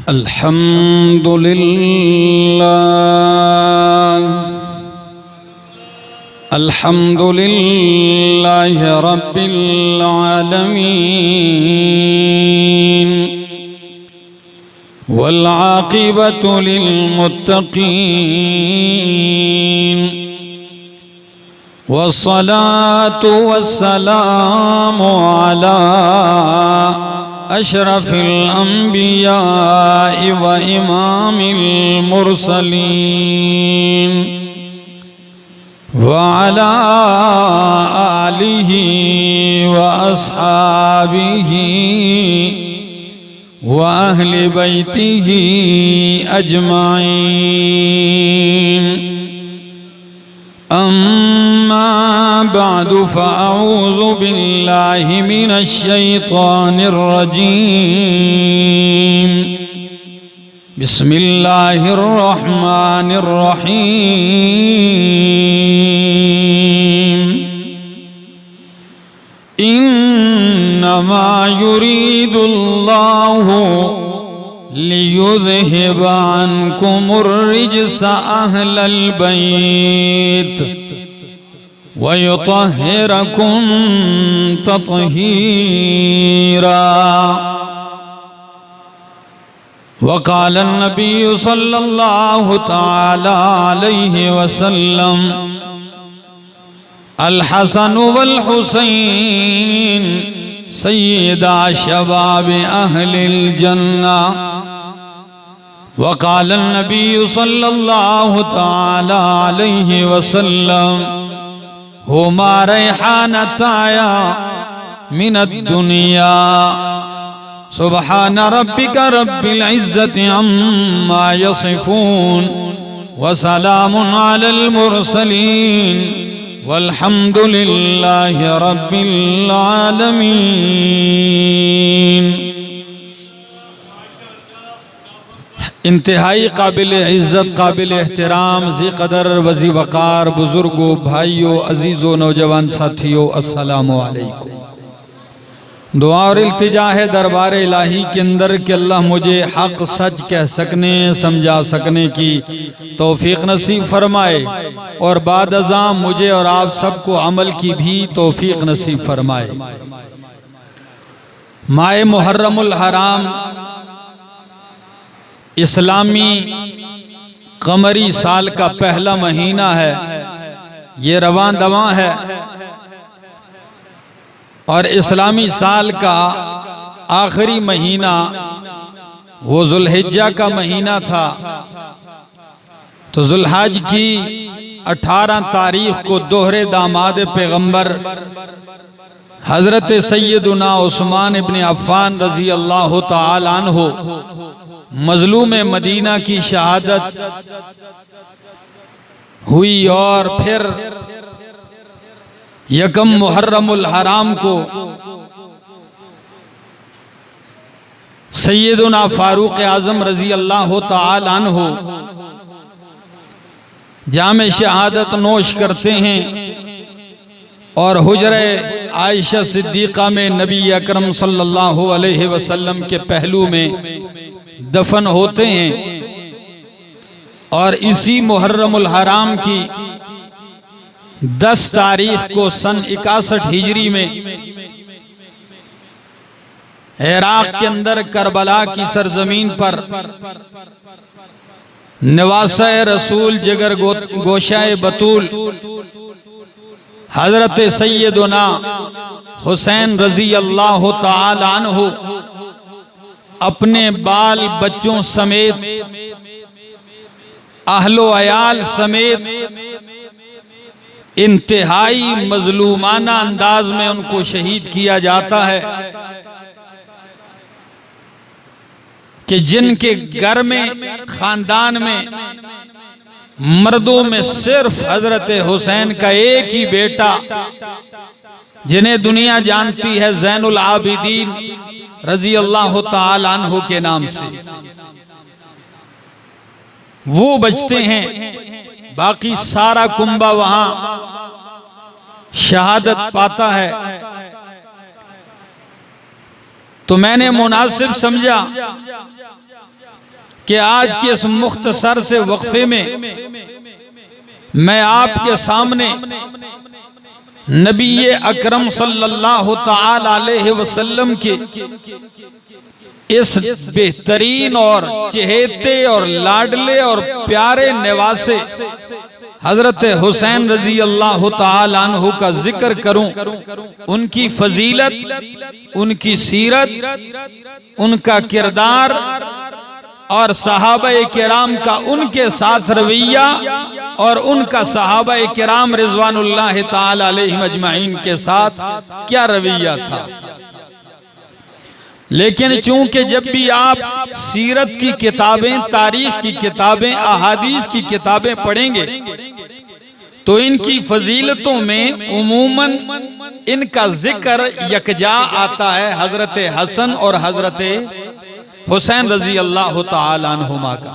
अल्हम्दुलिल्लाह रब्बिल आलमीन वल आक़िबतु लिल मुत्तक़ीन वस्सलातु वस्सलामु अला अशरफिल अंबिया व इमामिल मुरसलीन व अला आलिहि व अस्हाबिहि व अहलि बैतिहि अजमाइन। अम्मा बअदु फ़अऊज़ु बिल्लाहि मिनश शैतानिर रजीम। बिस्मिल्लाहिर रहमानिर रहीम। इन्नमा युरीदुल्लाहु लियुज़हिबा अन्कुमुर रिज्स अहलल बैत व युतहिरकुम तत्हीरा। वक़ाल नबी सल्लल्लाहु तआला अलैहि वसल्लम अल हसन वल हुसैन सय्यदा शबाब अहलिल जन्ना। वक़ाल नबी सल्लल्लाहु तआला अलैहि वसल्लम हुमा रैहानताया मिनद दुनिया। सुब्हान रब्बिका रब्बिल इज़्ज़ति अम्मा यसिफून व सलामुन अलल मुरसलीन वल्हम्दुलिल्लाहि रब्बिल आलमीन। इंतहाई काबिल इज़्ज़त काबिल एहतराम ज़ी क़दर वज़ी वक़ार बुज़ुर्गों भाइयों अज़ीज़ों नौजवान साथियों अस्सलामु अलैकुम। दुआ और इल्तिजा है दरबार इलाही के अंदर कि अल्लाह मुझे हक़ सच कह सकने समझा सकने की तौफीक नसीब फरमाए और बाद अज़ां मुझे और आप सबको अमल की भी तौफीक नसीब फरमाए। माए मुहर्रमुल हराम इस्लामी कमरी साल का पहला महीना है। ये रवां दवां है और इस्लामी साल का आखिरी महीना वो जुल्हिज्जा का महीना था। तो जुल्हज की 18 तारीख को दोहरे दामाद पैगंबर हजरत सैयदुना उस्मान इब्न अफ़्फ़ान रज़ी अल्लाह तआला अन्हु मज़लूम मदीना की शहादत हुई और फिर यकम मुहर्रमुल हराम को सैयदुना फारूक आज़म रज़ी अल्लाह तआला अन्हु जामे शहादत नोश करते हैं और हुजरे आयशा सिद्दीक़ा में नबी अकरम सल्लल्लाहु अलैहि वसल्लम के पहलू में दफन होते हैं। और इसी मुहर्रमुल हराम की 10 तारीख को सन 61 हिजरी में इराक के अंदर करबला की सरजमीन पर नवासे रसूल जिगर गोशाए बतूल हजरत सैयदुना हुसैन रज़ी अल्लाह तआला अन्हु अपने बाल बच्चों समेत अहलो अयाल समेत इंतहाई मजलूमाना अंदाज में उनको शहीद किया जाता है कि जिनके घर में खानदान में मर्दों में सिर्फ हजरत हुसैन का एक ही बेटा जिन्हें दुनिया जानती है ज़ैनुल आबिदीन रज़ी अल्लाह तआला अन्हु के नाम से, वो बचते हैं। बाकी सारा कुंबा वहां शहादत पाता है। तो मैंने मुनासिब समझा कि आज के इस मुख्तसर से वक्फे में मैं आपके सामने नबी अकरम सल्लल्लाहु ताला अलैहि वसल्लम के इस बेहतरीन और चहेते और लाडले और प्यारे निवासे हजरत हुसैन रजी अल्लाह ताला अन्हु का जिक्र करूं, उनकी फजीलत, उनकी सीरत, उनका किरदार और सहाबा-ए किराम का उनके साथ रवैया और उनका सहाबा-ए किराम रिजवानुल्लाह ताला अलैहिम अजमाइन के साथ क्या रवैया था। लेकिन चूंकि जब भी आप सीरत की किताबें, तारीख की किताबें, अहादीस की किताबें पढ़ेंगे तो इनकी फजीलतों में उमूमन इनका जिक्र यकजा आता है हजरत हसन और हजरत हुसैन रजी अल्लाह ताला अन्हुमा का।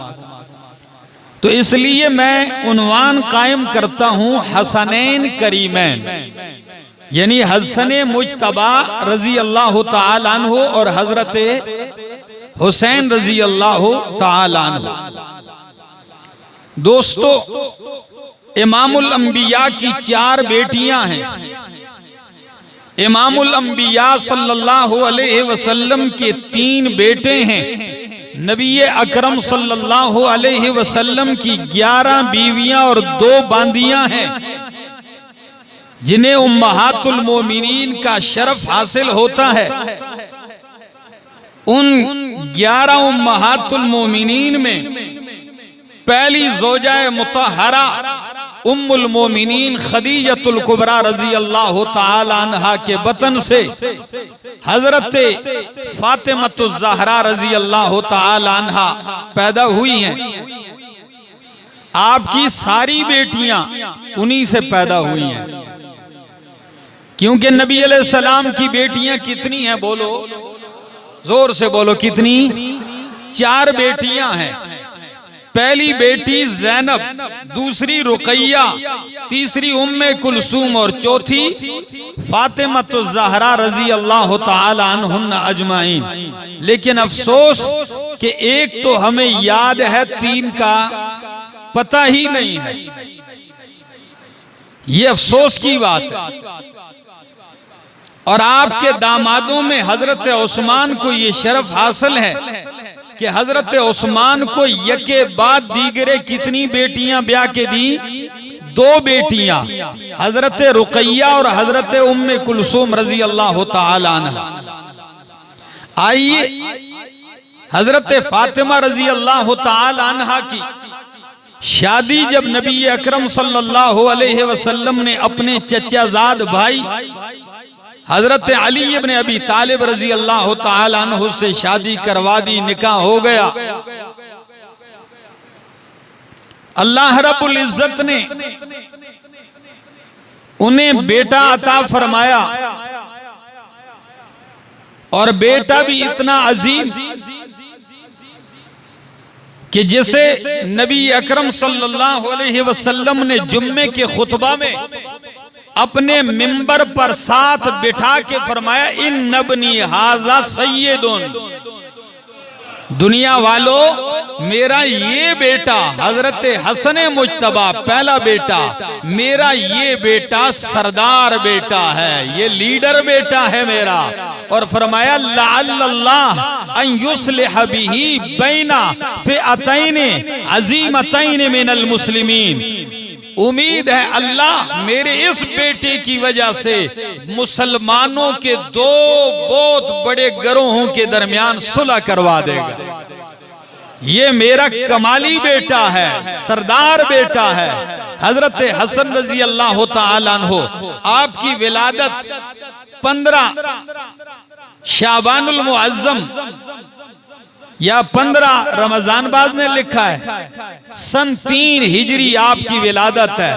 तो इसलिए मैं उन्वान कायम करता हूं हसनैन करीमैन, यानी हसन मुज्तबा रजी अल्लाह ताला अन्हु और हजरत हुसैन रजी अल्लाह ताला अन्हु। दोस्तों, इमामुल अंबिया की 4 बेटियां हैं। इमामुल अंबिया सल्लल्लाहु अलैहि वसल्लम के 3 बेटे हैं। नबी अकरम सल्लल्लाहु अलैहि वसल्लम की 11 बीवियां और 2 बांदियां हैं जिन्हें उम्महातुल मोमिनीन का शरफ हासिल होता है। उन 11 उम्महातुल मोमिनीन में पहली ज़ौजाए मुतहरा उम्मुल मोमिनीन खदीजतुल कुबरा रजी अल्लाह ताला अन्हा के बतन से हजरत फातिमतुज़ ज़हरा रजी अल्लाह ताला अन्हा पैदा हुई हैं। आपकी सारी बेटियां उन्हीं से पैदा हुई हैं, क्योंकि नबी अलैहिस्सलाम की बेटियां कितनी हैं? बोलो, जोर से बोलो, कितनी? 4 बेटियां हैं। पहली बेटी ज़ैनब, दूसरी रुक़ैया, तीसरी उम्मे कुलसूम और चौथी फातिमतुज़ ज़हरा रजी अल्लाह ताला अन्हुन्ना अजमाइन। लेकिन अफसोस कि एक तो हमें याद है, 3 का पता ही नहीं है। ये अफसोस की बात है। और आपके दामादों में हजरत उस्मान को ये शरफ हासिल है कि हजरत उस्मान को यके बाद दीगरे कितनी बेटियां ब्याह के दी? 2 बेटियां, हजरत रुक़ैया और हजरत उम्मे कुलसूम रजी अल्लाह ताला अन्हा। आइए, हजरत फातिमा रजी अल्लाह ताला अन्हा की शादी जब नबी अकरम सल्लल्लाहु अलैहि वसल्लम ने अपने चचाजाद भाई हजरत अली इब्न अबी तालिब रजी अल्लाह ताला अन्हु से शादी करवा दी, निकाह हो गया। अल्लाह रब्बुल इज्जत ने उन्हें बेटा अता फरमाया, और बेटा भी इतना अजीम कि जिसे नबी अकरम सल्लल्लाहु अलैहि वसल्लम ने जुम्मे के खुतबा में अपने मिंबर पर साथ बिठा के फरमाया, इन नबनी हाजा सय्यदुन। दुनिया वालों, मेरा ये बेटा हजरत हसन मुज्तबा पहला बेटा, मेरा ये बेटा सरदार बेटा है, ये लीडर बेटा है मेरा। और फरमाया लअल्लाह अन युस्लिह बिही बैना फिअतैन अज़ीमतैन मिनल मुस्लिमीन। उम्मीद है अल्लाह मेरे इस बेटे की वजह से मुसलमानों के 2 बहुत बड़े गिरोहों के दरमियान सुलह करवा देगा। ये मेरा कमाली बेटा है, सरदार बेटा है। हजरत हसन रजी अल्लाह ताला अन्हु, आपकी विलादत 15 शाबानुल मुअज्जम या 15 रमजान बाज ने लिखा है, सन 3 हिजरी आपकी विलादत है।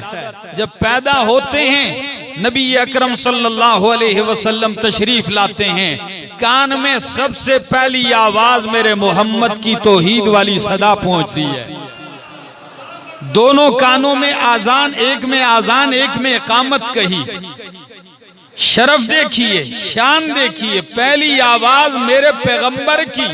जब पैदा होते हैं नबी अकरम सल्लल्लाहु अलैहि वसल्लम तशरीफ लाते हैं, कान में सबसे पहली आवाज मेरे मोहम्मद की तौहीद वाली सदा पहुंचती है। दोनों कानों में आजान, एक में आजान एक में इकामत कही। शरफ देखिए, शान देखिए, पहली आवाज मेरे पैगंबर की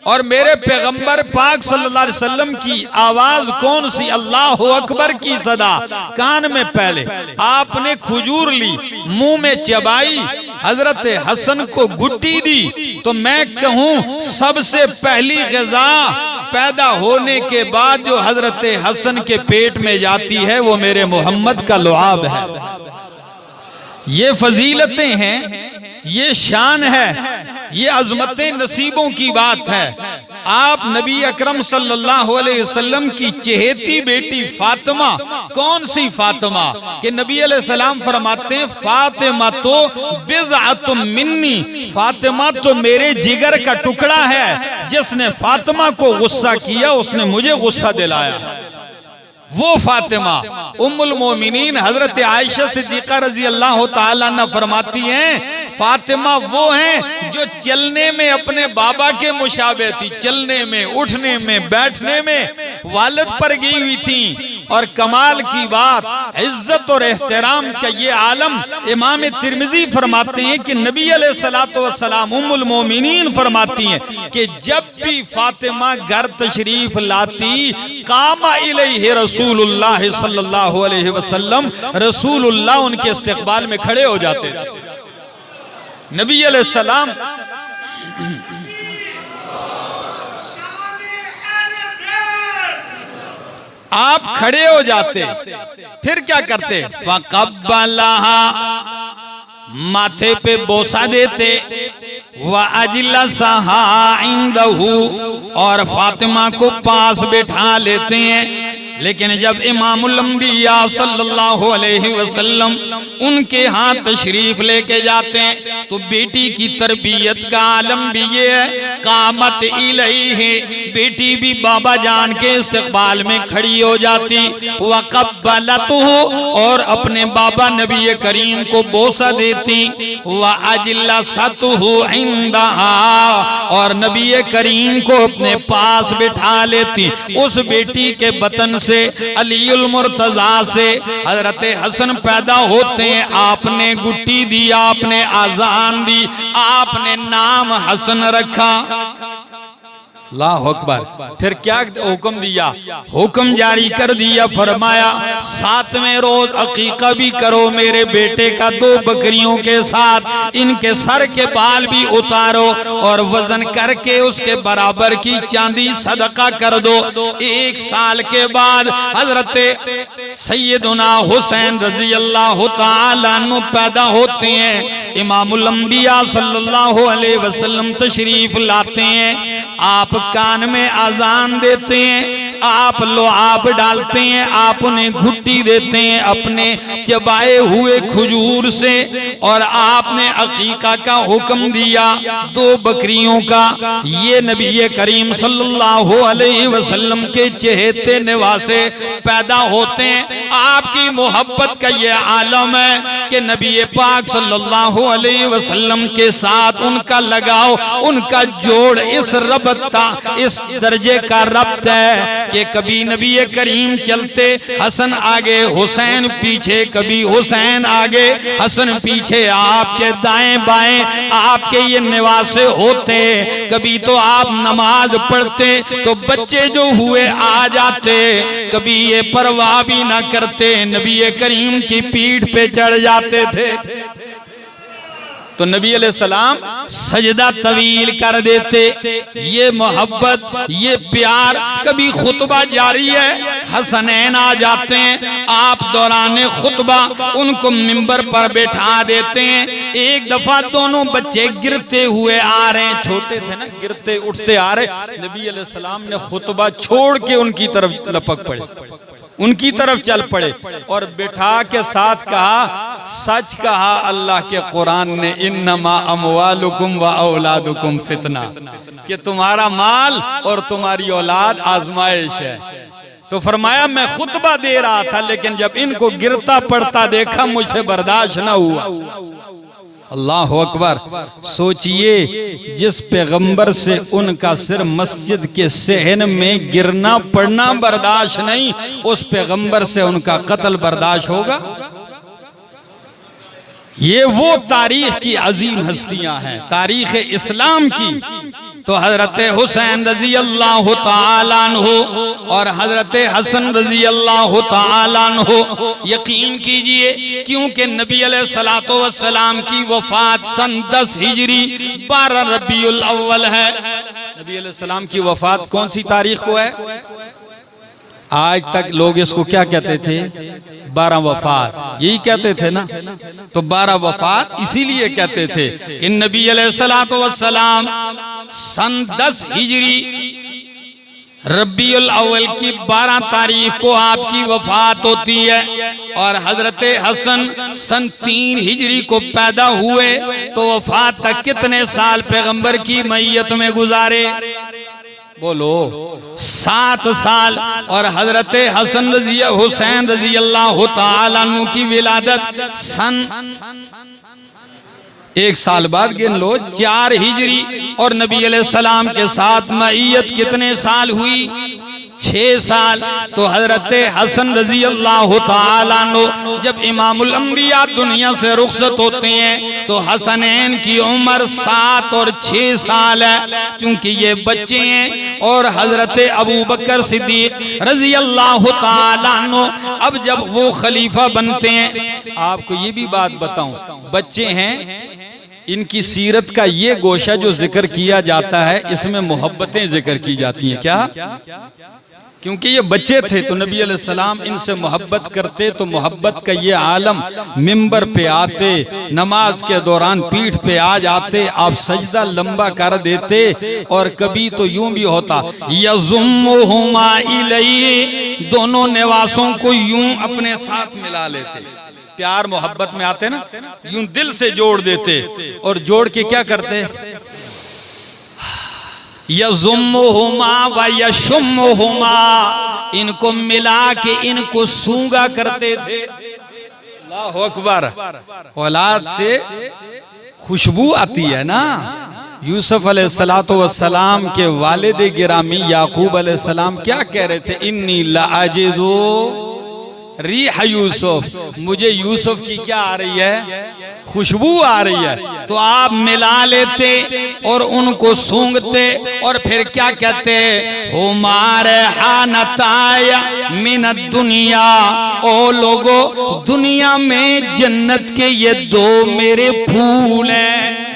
और मेरे पैगंबर पाक सल्लल्लाहु अलैहि वसल्लम की आवाज कौन सी, अल्लाह अकबर की सदा कान में पहले आपने खजूर ली, मुंह में चबाई, हजरत हसन को गुट्टी दी, तो मैं कहूं सबसे पहली ग़िज़ा पैदा होने के बाद जो हजरत हसन के पेट में जाती है वो मेरे मोहम्मद का लुआब है। ये फजीलतें हैं, ये शान है, ये अज़मतें नसीबों की बात है। आप नबी अकरम सल्लल्लाहु अलैहि वसल्लम की चहेती बेटी फातिमा, कौन सी फातिमा कि नबी अलैहि सलाम फरमाते हैं फातिमा तो बिज़अतुम मिन्नी, फातिमा तो मेरे जिगर का टुकड़ा है। जिसने फातिमा को गुस्सा किया उसने मुझे गुस्सा दिलाया। वो फातिमा उम्मुल मोमिनीन हजरत आयशा सिद्दीक़ा रज़ी अल्लाह ताला अन्हा फरमाती हैं फातिमा वो हैं जो चलने में अपने बाबा के मुशाबे थी, चलने में, उठने में, बैठने में वालिद पर गई हुई थी। और कमाल की बात, इज्जत और एहतराम का ये आलम इमाम तिरमिज़ी फरमाते हैं कि नबी अलैहिस्सलातु वस्सलाम उम्मुल मोमिनीन फरमाती हैं कि जब भी फातिमा घर तशरीफ लाती कामा इलैहि रसूलुल्लाह सल्लल्लाहु अलैहि वसल्लम, रसूलुल्लाह उनके इस्तकबाल में खड़े हो जाते थे। नबी अलैहिस्सलाम आप खड़े हो जाते, फिर क्या करते, फ़क़ब्बलहा, माथे पे बोसा देते, व अजलसहा इंदहु, और फातिमा को पास बैठा लेते हैं। लेकिन जब इमामुल अंबिया सल्लल्लाहु अलैहि वसल्लम उनके हाथ तशरीफ लेके जाते हैं तो बेटी की तरबियत का आलम भी ये है, कामत इलैहि, बेटी भी बाबा जान के इस्तकबाल में खड़ी हो जाती, वक़ब्बलतहु, और अपने बाबा नबी करीम को बोसा देती, व अजलसतहु इंदहा, और नबी करीम को अपने पास बिठा लेती। उस बेटी के बतन से अलीउल मुर्तजा से हजरत हसन पैदा होते हैं। आपने गुट्टी दी, आपने आजान दी, आपने नाम हसन रखा। अल्लाह अकबर। फिर क्या हुक्म दिया, हुक्म जारी कर दिया, फरमाया 7वें रोज अकीका भी करो मेरे बेटे का 2 बकरियों के साथ, इनके सर के बाल भी उतारो और वजन करके उसके बराबर की चांदी सदका कर दो। 1 साल के बाद हजरत सैयदुना हुसैन रजी अल्लाह ताला अन्हु पैदा होते हैं। इमामुल अंबिया सल्लल्लाहु अलैहि वसल्लम तशरीफ लाते हैं, आप कान में अजान देते हैं, आप लुआब डालते हैं, आप उन्हें घुट्टी देते हैं अपने चबाए हुए खजूर से, और आपने अकीका का हुक्म दिया 2 बकरियों का। ये नबी करीम सल्लल्लाहु अलैहि वसल्लम के चहेते निवासे पैदा होते हैं। आपकी मोहब्बत का ये आलम है कि नबी पाक सल्लल्लाहु अलैहि वसल्लम के साथ उनका लगाव, उनका जोड़ इस रब्ता, इस दर्जे का रब्त है कि कभी नबी करीम चलते हसन आगे हुसैन पीछे, कभी हुसैन आगे हसन पीछे, आपके दाएं बाएं आपके ये निवासे होते। कभी तो आप नमाज पढ़ते तो बच्चे जो हुए आ जाते, कभी ये परवाह भी ना करते, नबी करीम की पीठ पे चढ़ जाते थे। तो नबी अलैहिस्सलाम सजदा तवील कर देते। ये मोहब्बत, ये प्यार। कभी खुतबा जारी है, हसनैन आ जाते हैं, आप दौरान खुतबा उनको मिंबर पर बैठा देते हैं। एक दफा दोनों बच्चे गिरते हुए आ रहे हैं, छोटे थे ना, गिरते उठते आ रहे, नबी अलैहिस्सलाम ने खुतबा छोड़ के उनकी तरफ लपक पड़े, उनकी तरफ चल पड़े और बिठा के साथ कहा, सच कहा अल्लाह के कुरान ने, इन्नमा अमवालुकुम व औलादुकुम फितना, कि तुम्हारा माल और तुम्हारी औलाद आजमाइश है। तो फरमाया मैं खुतबा दे रहा था, लेकिन जब इनको गिरता पड़ता देखा मुझसे बर्दाश्त न हुआ। अल्लाह अकबर। सोचिए, जिस पैगंबर से उनका सिर मस्जिद के सहन में गिरना पड़ना बर्दाश्त नहीं, उस पैगंबर से उनका कत्ल बर्दाश्त होगा? ये वो तारीख की अजीम हस्तियां हैं, तारीख इस्लाम की। तो हजरत हुसैन रजी अल्लाह तआला अन्हु और हजरत हसन रजी अल्लाह तआला अन्हु, यकीन कीजिए, क्योंकि नबी अलैहिस्सलातो वस्सलाम की वफात सन 10 हिजरी 12 रबीउल अव्वल है। नबी अलैहिस्सलाम की वफात कौन सी तारीख को है? आज तक लोग इसको क्या कहते थे? 12 वफात, यही कहते थे ना। तो 12 वफात इसीलिए कहते थे कि नबी अलैहिस्सलातो वस्सलाम सन 10 हिजरी रबीउल अव्वल की 12 तारीख को आपकी वफात होती है। और हजरत हसन सन 3 हिजरी को पैदा हुए, तो वफात तक कितने साल पैगंबर की मैयत में गुजारे? बोलो, 7 साल। और हजरत हसन हुसैन रजी अल्लाह तआला अन्हु की विलादत सन 1 साल बाद गिन लो, 4 हिजरी। और नबी अलैहिस्सलाम के साथ मैयत कितने साल हुई? 6 साल। तो हजरत हसन रजी अल्लाह तआला अन्हु जब इमामुल अंबिया दुनिया से रुखसत होते हैं, तो हसनैन की उम्र 7 और 6 साल है, क्योंकि ये बच्चे हैं। और हजरत अबू बकर सिद्दीक रजी अल्लाह तआला अन्हु अब जब वो खलीफा बनते हैं, आपको ये भी बात बताऊं, बच्चे हैं, इनकी सीरत का ये गोशा जो जिक्र किया जाता है, इसमें मोहब्बतें जिक्र की जाती हैं। क्या? क्योंकि ये बच्चे थे, तो नबी अलैहिस्सलाम इनसे मोहब्बत करते, तो मोहब्बत का ये आलम, मिंबर पे आते, नमाज के दौरान पीठ पे आ जाते, आप सजदा लंबा कर देते। और कभी तो यूं भी होता, यज़ुम्मुहुमा इलैहि, दोनों निवासों को यूं अपने साथ मिला लेते। प्यार मोहब्बत में आते ना, यूं दिल से जोड़ देते, और जोड़ के क्या करते? यज़ुम्मुहुमा व यशुम्मुहुमा, इनको मिला के इनको सूंघा करते थे। अल्लाहु अकबर। औलाद से खुशबू आती है ना। यूसुफ अलैहिस्सलातो वस्सलाम के वालिद गिरामी याकूब अलैहिस्सलाम क्या कह रहे थे? इन्नी लाजिदु रिह यूसुफ, मुझे यूसुफ की क्या आ रही है? खुशबू आ रही है। तो आप मिला लेते और उनको सूंघते, और फिर क्या कहते? हुमारे हानताया मिन दुनिया, ओ लोगो, दुनिया में जन्नत के ये 2 मेरे फूल हैं।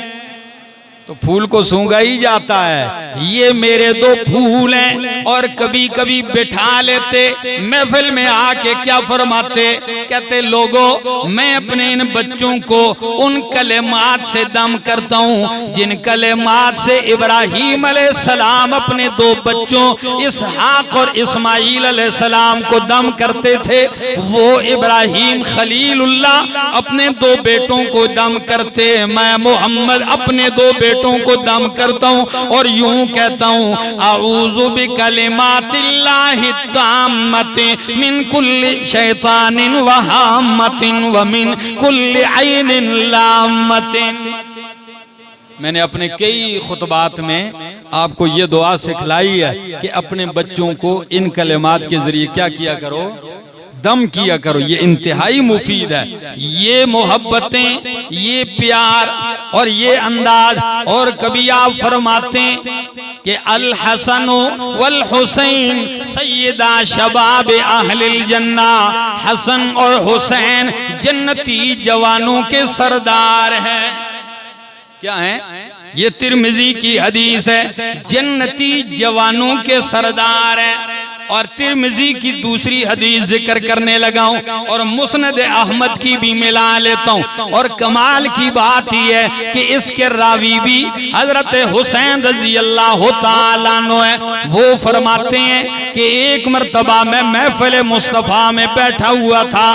तो फूल को सूंघा ही जाता है, ये मेरे 2 फूल हैं। और कभी कभी बिठा लेते महफिल में आके, क्या फरमाते? कहते, लोगों, मैं अपने इन बच्चों को उन कलेमात से दम करता हूँ जिन कलेमात से इब्राहीम अलैहिस्सलाम अपने 2 बच्चों इसहाक और इस्माईल अलैहिस्सलाम को दम करते थे। वो इब्राहीम खलीलुल्लाह अपने 2 बेटों को दम करते, मैं मोहम्मद अपने 2 बेटों को दम करता हूं और यूं कहता हूं, आऊज़ु बिकलिमातिल्लाहि ताम्मति मिन कुल्ली शैतानिन व हाम्मतिन व मिन कुल्ली ऐनिन लाम्मतिन। मैंने अपने कई खुतबात में आपको ये दुआ सिखलाई है कि अपने बच्चों को इन कलिमात के जरिए क्या किया करो? दम किया करो। ये इंतहाई मुफीद है। ये मोहब्बतें, ये प्यार और ये अंदाज। और कभी आप फरमाते कि अल हसन वल हुसैन सैयदा शबाब अहलिल जन्ना, हसन और हुसैन जन्नती जवानों के सरदार हैं। क्या है? ये तिरमिजी की हदीस है, जन्नती जवानों के सरदार हैं। और तिरमिजी की दूसरी हदीस जिक्र करने लगा हूं और मुस्नद अहमद की भी मिला लेता हूं। और कमाल की बात यह है कि इसके रावी भी हजरत हुसैन रजी अल्लाह तआला अन्हु है। वो फरमाते हैं कि एक मर्तबा मैं महफिल मुस्तफा में बैठा हुआ था,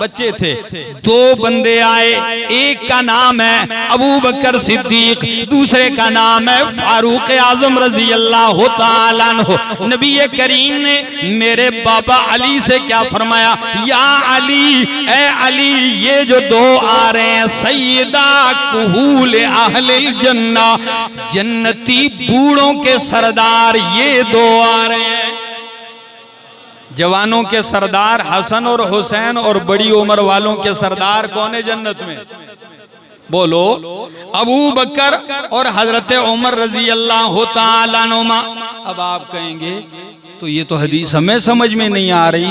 बच्चे थे, 2 बंदे आए, एक का नाम है अबू बकर सिद्दीक, दूसरे का नाम है फारूक आजम रजी अल्लाह तआला अन्हु। नबी करीम ने मेरे बाबा अली से क्या फरमाया? या अली, ए अली, ये जो 2 आ रहे हैं सैयदा कुहूल अहलिल जन्ना, जन्नती बूढ़ों के सरदार, ये 2 आ रहे हैं। जवानों के सरदार हसन और हुसैन और बड़ी उम्र वालों के सरदार कौन है जन्नत में? बोलो, अबू बकर और हजरत उमर रजी अल्लाह तआला अन्हुमा। अब आप कहेंगे तो ये तो हदीस हमें समझ में नहीं आ रही,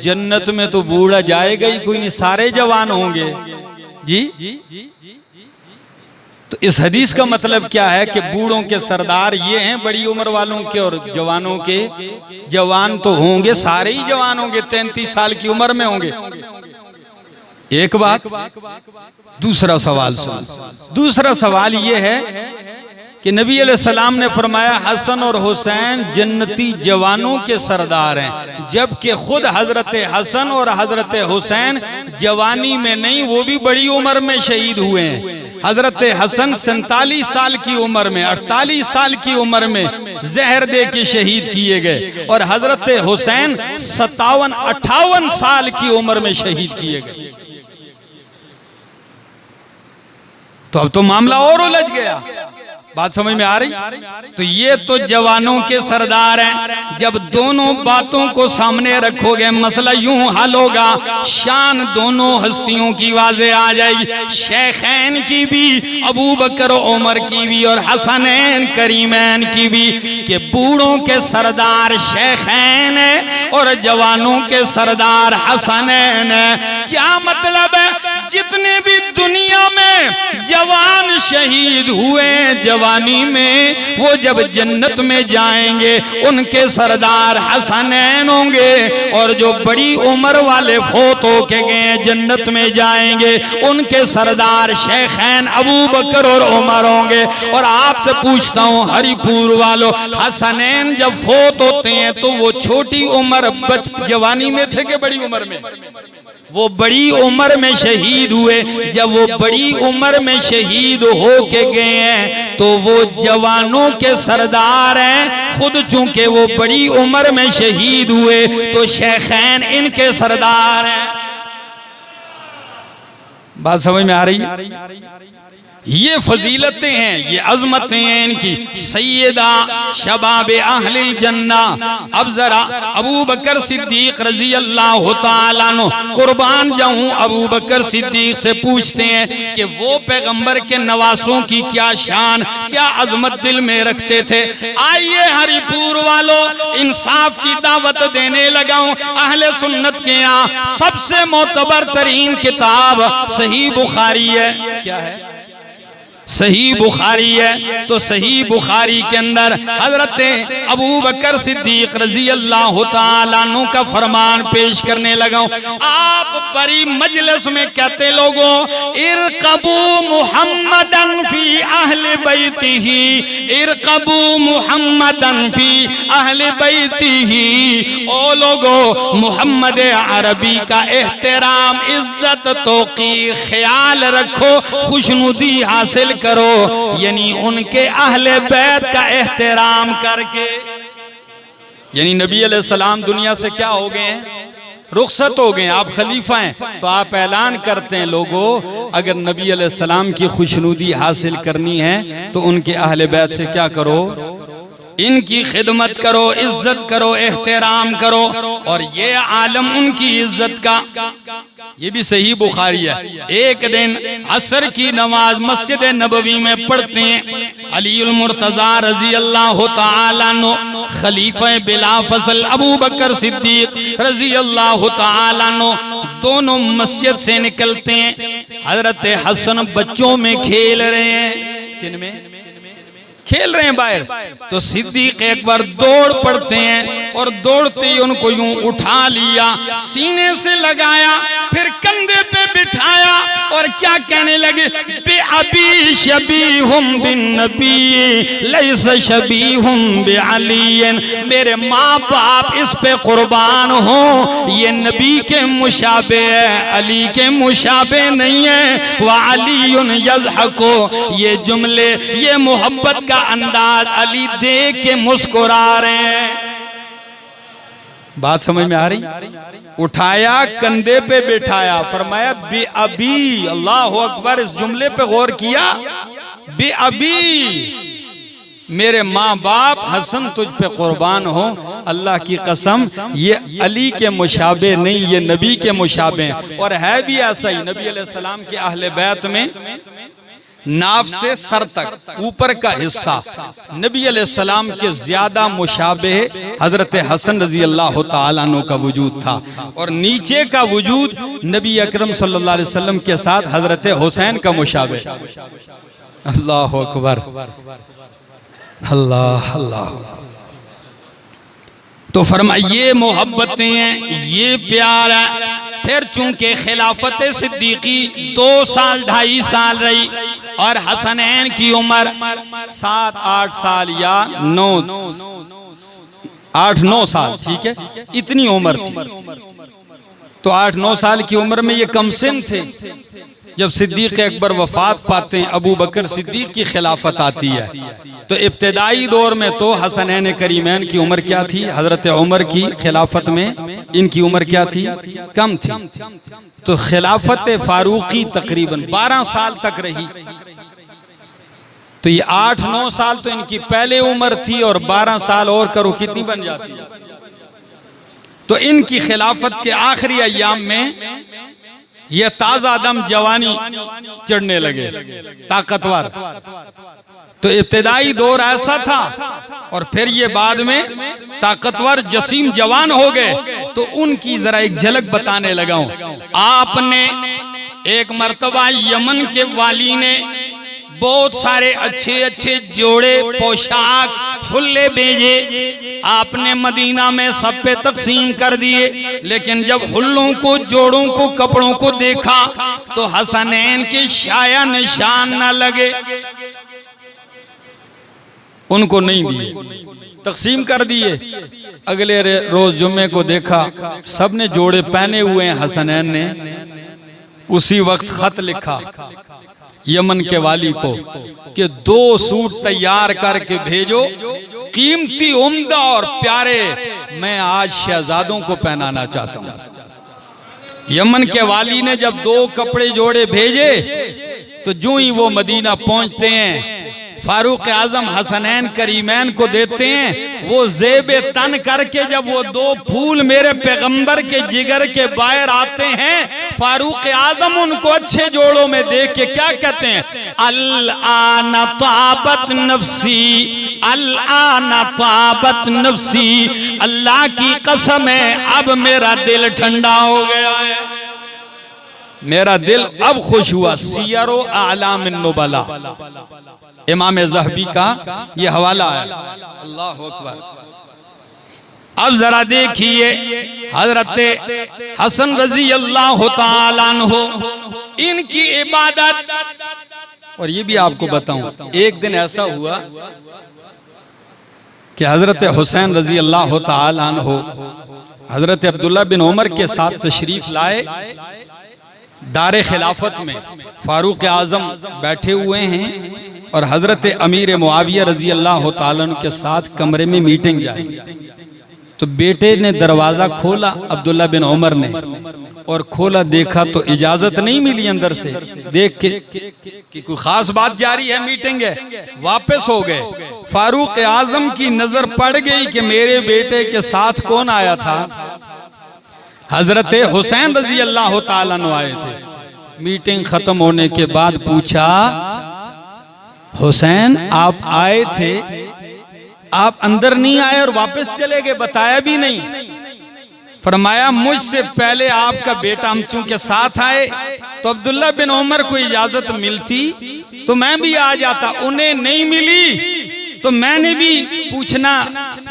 जन्नत में तो बूढ़ा जाएगा ही कोई नहीं, सारे जवान होंगे जी। तो इस हदीस का मतलब क्या है कि बूढ़ों के सरदार ये हैं बड़ी उम्र वालों के, और जवानों के जवान तो होंगे, सारे ही जवान होंगे, 33 साल की उम्र में होंगे। एक बात। दूसरा सवाल सुन। दूसरा सवाल ये है कि नबी अलैहिस्सलाम ने फरमाया हसन और हुसैन जन्नती जवानों के सरदार हैं, जबकि खुद हजरत हसन और हजरत हुसैन जवानी में नहीं, वो भी बड़ी उम्र में शहीद हुए हैं। हजरत हसन 47 साल की उम्र में, 48 साल की उम्र में जहर दे के शहीद किए गए, और हजरत हुसैन 57-58 साल की उम्र में शहीद किए गए। तो अब तो मामला और उलझ गया। बात समझ में आ रही? तो ये तो जवानों के सरदार हैं। जब दोनों बातों को सामने रखोगे मसला यूं हल होगा, शान दोनों हस्तियों की वाज़े आ जाएगी, शेखैन की भी, अबू बकर उमर की भी, और हसनैन करीमैन की भी, कि बूढ़ों के सरदार शेखैन है और जवानों के सरदार हसनैन है। क्या मतलब है? जितने भी दुनिया में जवान शहीद हुए जवानी में, वो जब जन्नत में जाएंगे उनके सरदार हसनैन होंगे, और जो बड़ी उम्र वाले फोत होके गए जन्नत में जाएंगे उनके सरदार शेखैन अबू बकर और उमर होंगे। और आपसे पूछता हूँ हरिपुर वालों, हसनैन जब फोत होते हैं तो वो छोटी उम्र जवानी में थे कि बड़ी उम्र में? वो बड़ी उम्र में शहीद हुए। जब वो बड़ी उम्र में शहीद हो के गए हैं तो वो जवानों के सरदार हैं। खुद चूंकि वो बड़ी उम्र में शहीद हुए तो शेखैन इनके सरदार हैं। बात समझ में आ रही है? ये फजीलतें हैं, ये अजमतें हैं इनकी। सैयदा शबाब अहलिल जन्ना। अब जरा अबू बकर सिद्दीक रजी अल्लाह तआला अन्हु, कुर्बान जाऊं, अबू बकर सिद्दीक से पूछते हैं कि वो पैगंबर के नवासों की क्या शान, क्या अजमत दिल में रखते थे। आइए हरिपुर वालों, इंसाफ की दावत देने लगा हूं। अहले सुन्नत के यहाँ सबसे मोतबर तरीन किताब सही बुखारी है। क्या है? सही बुखारी है। तो सही बुखारी के अंदर हजरत अबू बकर सिद्दीक रजी अल्लाह तआला अन्हु का फरमान पेश करने लगा हूं। आप बड़ी मजलिस में कहते लोगों, इरकबू मुहम्मदन फी अहले बैतिही, इरकबू मुहम्मदन फी अहले बैतिही। ओ लोगो, मोहम्मद अरबी का एहतराम, इज्जत, तौक़ीर, ख्याल रखो, खुशनुदी हासिल करो, यानी उनके अहले बैत का एहतराम करके। यानी नबी अलैहिस्सलाम दुनिया से क्या हो गए हैं? रुखसत हो गए। आप खलीफा हैं तो आप ऐलान करते हैं, लोगों अगर नबी अलैहिस्सलाम की खुशनुदी हासिल करनी है तो उनके अहले बैत से क्या करो? इनकी खिदमत करो, इज्जत करो, एहतराम करो। और ये आलम उनकी इज्जत का, ये भी सही बुखारी है। एक दिन असर की नमाज मस्जिद नबवी में पढ़ते हैं। अलीउल मुर्तजा रजी अल्लाह तआला अन्हु, खलीफा बिला फसल अबू बकर सिद्दीक रजी अल्लाह तआला अन्हु, दोनों मस्जिद से निकलते हैं। हजरत हसन बच्चों में खेल रहे हैं। किन में खेल रहे हैं? बाहर। तो सिद्दीक एक बार दौड़ पड़ते हैं और दौड़ते ही उनको यूं उठा लिया, सीने से लगाया, फिर कंधे पे बिठाया और क्या कहने लगे? बे अबी शबीहुम बिन नबी लैस शबीहुम बे अलीन। मेरे माँ बाप इस पे कुर्बान हो, ये नबी के मुशाबे है, अली के मुशाबे नहीं है। व अलीयुन यज़हको, ये जुमले, ये मोहब्बत का अंदाज, अली देख के मुस्कुरा रहे हैं। बात समझ में आ रही? उठाया, कंधे पे बिठाया, फरमाया बे अबी, अल्लाह अकबर। इस जुमले पे गौर किया, बे अबी, मेरे माँ बाप हसन तुझ पे कुर्बान हो। अल्लाह की कसम ये अली के मुशाबे नहीं, ये नबी के मुशाबे हैं। और है भी ऐसा ही। नबी अलैहिस्सलाम के अहले बैत में नाफ से सर तक ऊपर का हिस्सा नबी अलैहिस्सलाम के ज्यादा मुशाबे हजरत हसन रजी अल्लाह तआला अन्हु का वजूद था, और नीचे का वजूद नबी अकरम सल्लल्लाहु अलैहि वसल्लम के साथ हजरत हुसैन का मुशाबे। अल्लाह अकबर, अल्लाह अल्लाह। तो फरमाइए मोहब्बतें हैं, ये प्यार है। फिर चूंकि खिलाफत सिद्दीकी 2 साल 2.5 साल रही और हसनैन की उम्र 7-8 साल या 8-9 साल, ठीक है, इतनी उम्र थी। तो 8-9 साल की उम्र में ये कमसिन थे। जब सिद्दीक अकबर वफात पाते हैं, अबू बकर सिद्दीक की खिलाफत आती है, तो इब्तिदाई दौर में तो हसनैन करीमैन की उम्र क्या थी? हजरत उमर की खिलाफत में इनकी उम्र क्या थी? कम थी। तो खिलाफत फारूकी तकरीबन 12 साल तक रही। तो ये 8-9 साल तो इनकी पहले उम्र थी, और 12 साल और करो कितनी बन जाती है? तो इनकी खिलाफत के आखिरी अय्याम में ये ताजा दम जवानी चढ़ने लगे, ताकतवर। तो इब्तिदाई दौर ऐसा था, और फिर ये बाद में ताकतवर जसीम जवान हो गए। तो उनकी जरा एक झलक बताने लगा हूं। आपने एक मर्तबा यमन के वाली ने बहुत सारे अच्छे अच्छे जोड़े, पोशाक, हुल्ले भेजे। आपने मदीना में सब पे तकसीम कर दिए, लेकिन जब हुल्लों को, जोड़ों को, कपड़ों को देखा तो हसनैन के शाया निशान न लगे, उनको नहीं दिए, तकसीम कर दिए। अगले रोज जुम्मे को देखा सबने जोड़े पहने हुए हैं, हसनैन ने उसी वक्त खत लिखा यमन के वाली को कि 2 सूट तैयार करके भेजो, कीमती, उम्दा और प्यारे, मैं आज शहजादों को पहनाना चाहता हूं। यमन के वाली ने जब 2 कपड़े जोड़े भेजे तो जो ही वो मदीना पहुंचते हैं, फारूक आजम हसनैन करीमैन को देते हैं। वो जेबे तन करके जब वो 2 फूल मेरे पैगंबर के जिगर के बाहर आते हैं, फारूक आजम उनको अच्छे जोड़ों में देख के क्या कहते हैं? अल-आना ताबत नफ्सी, अल-आना ताबत नफ्सी, अल्लाह की कसम है अब मेरा दिल ठंडा हो गया है, मेरा दिल अब खुश हुआ। सियरो आलाम नुबला, इमाम ज़हबी का ये हवाला है। अल्लाह अकबर। अब जरा देखिए हजरत हसन रजी अल्लाह तआला अन्हु, इनकी इबादत। और ये भी आपको बताऊं, एक दिन ऐसा हुआ कि हजरत हुसैन रजी अल्लाह तआला अन्हु हजरत अब्दुल्ला बिन उमर के साथ तशरीफ लाए। दारे खिलाफत में फारूक आजम बैठे हुए हैं और हजरत अमीर मुआविया रजी अल्लाह तआला अन्हु के साथ कमरे में मीटिंग जाएगी। तो बेटे ने दरवाजा खोला, अब्दुल्ला बिन उमर ने, और खोला, देखा तो इजाजत नहीं मिली अंदर से। देख के कि कोई खास बात जारी है, मीटिंग है, वापस हो गए। फारूक आजम की नजर पड़ गई कि मेरे बेटे के साथ कौन आया था? हजरत हुसैन रजी अल्लाह तआला अन्हु आए थे। मीटिंग खत्म होने के बाद पूछा, हुसैन आप आए थे, आप अंदर नहीं आए और वापस चले गए, बताया भी नहीं। फरमाया मुझसे पहले आपका बेटा, हम चूंकि साथ आए तो अब्दुल्ला बिन उमर को इजाजत मिलती तो मैं भी आ जाता, उन्हें नहीं मिली तो मैंने भी पूछना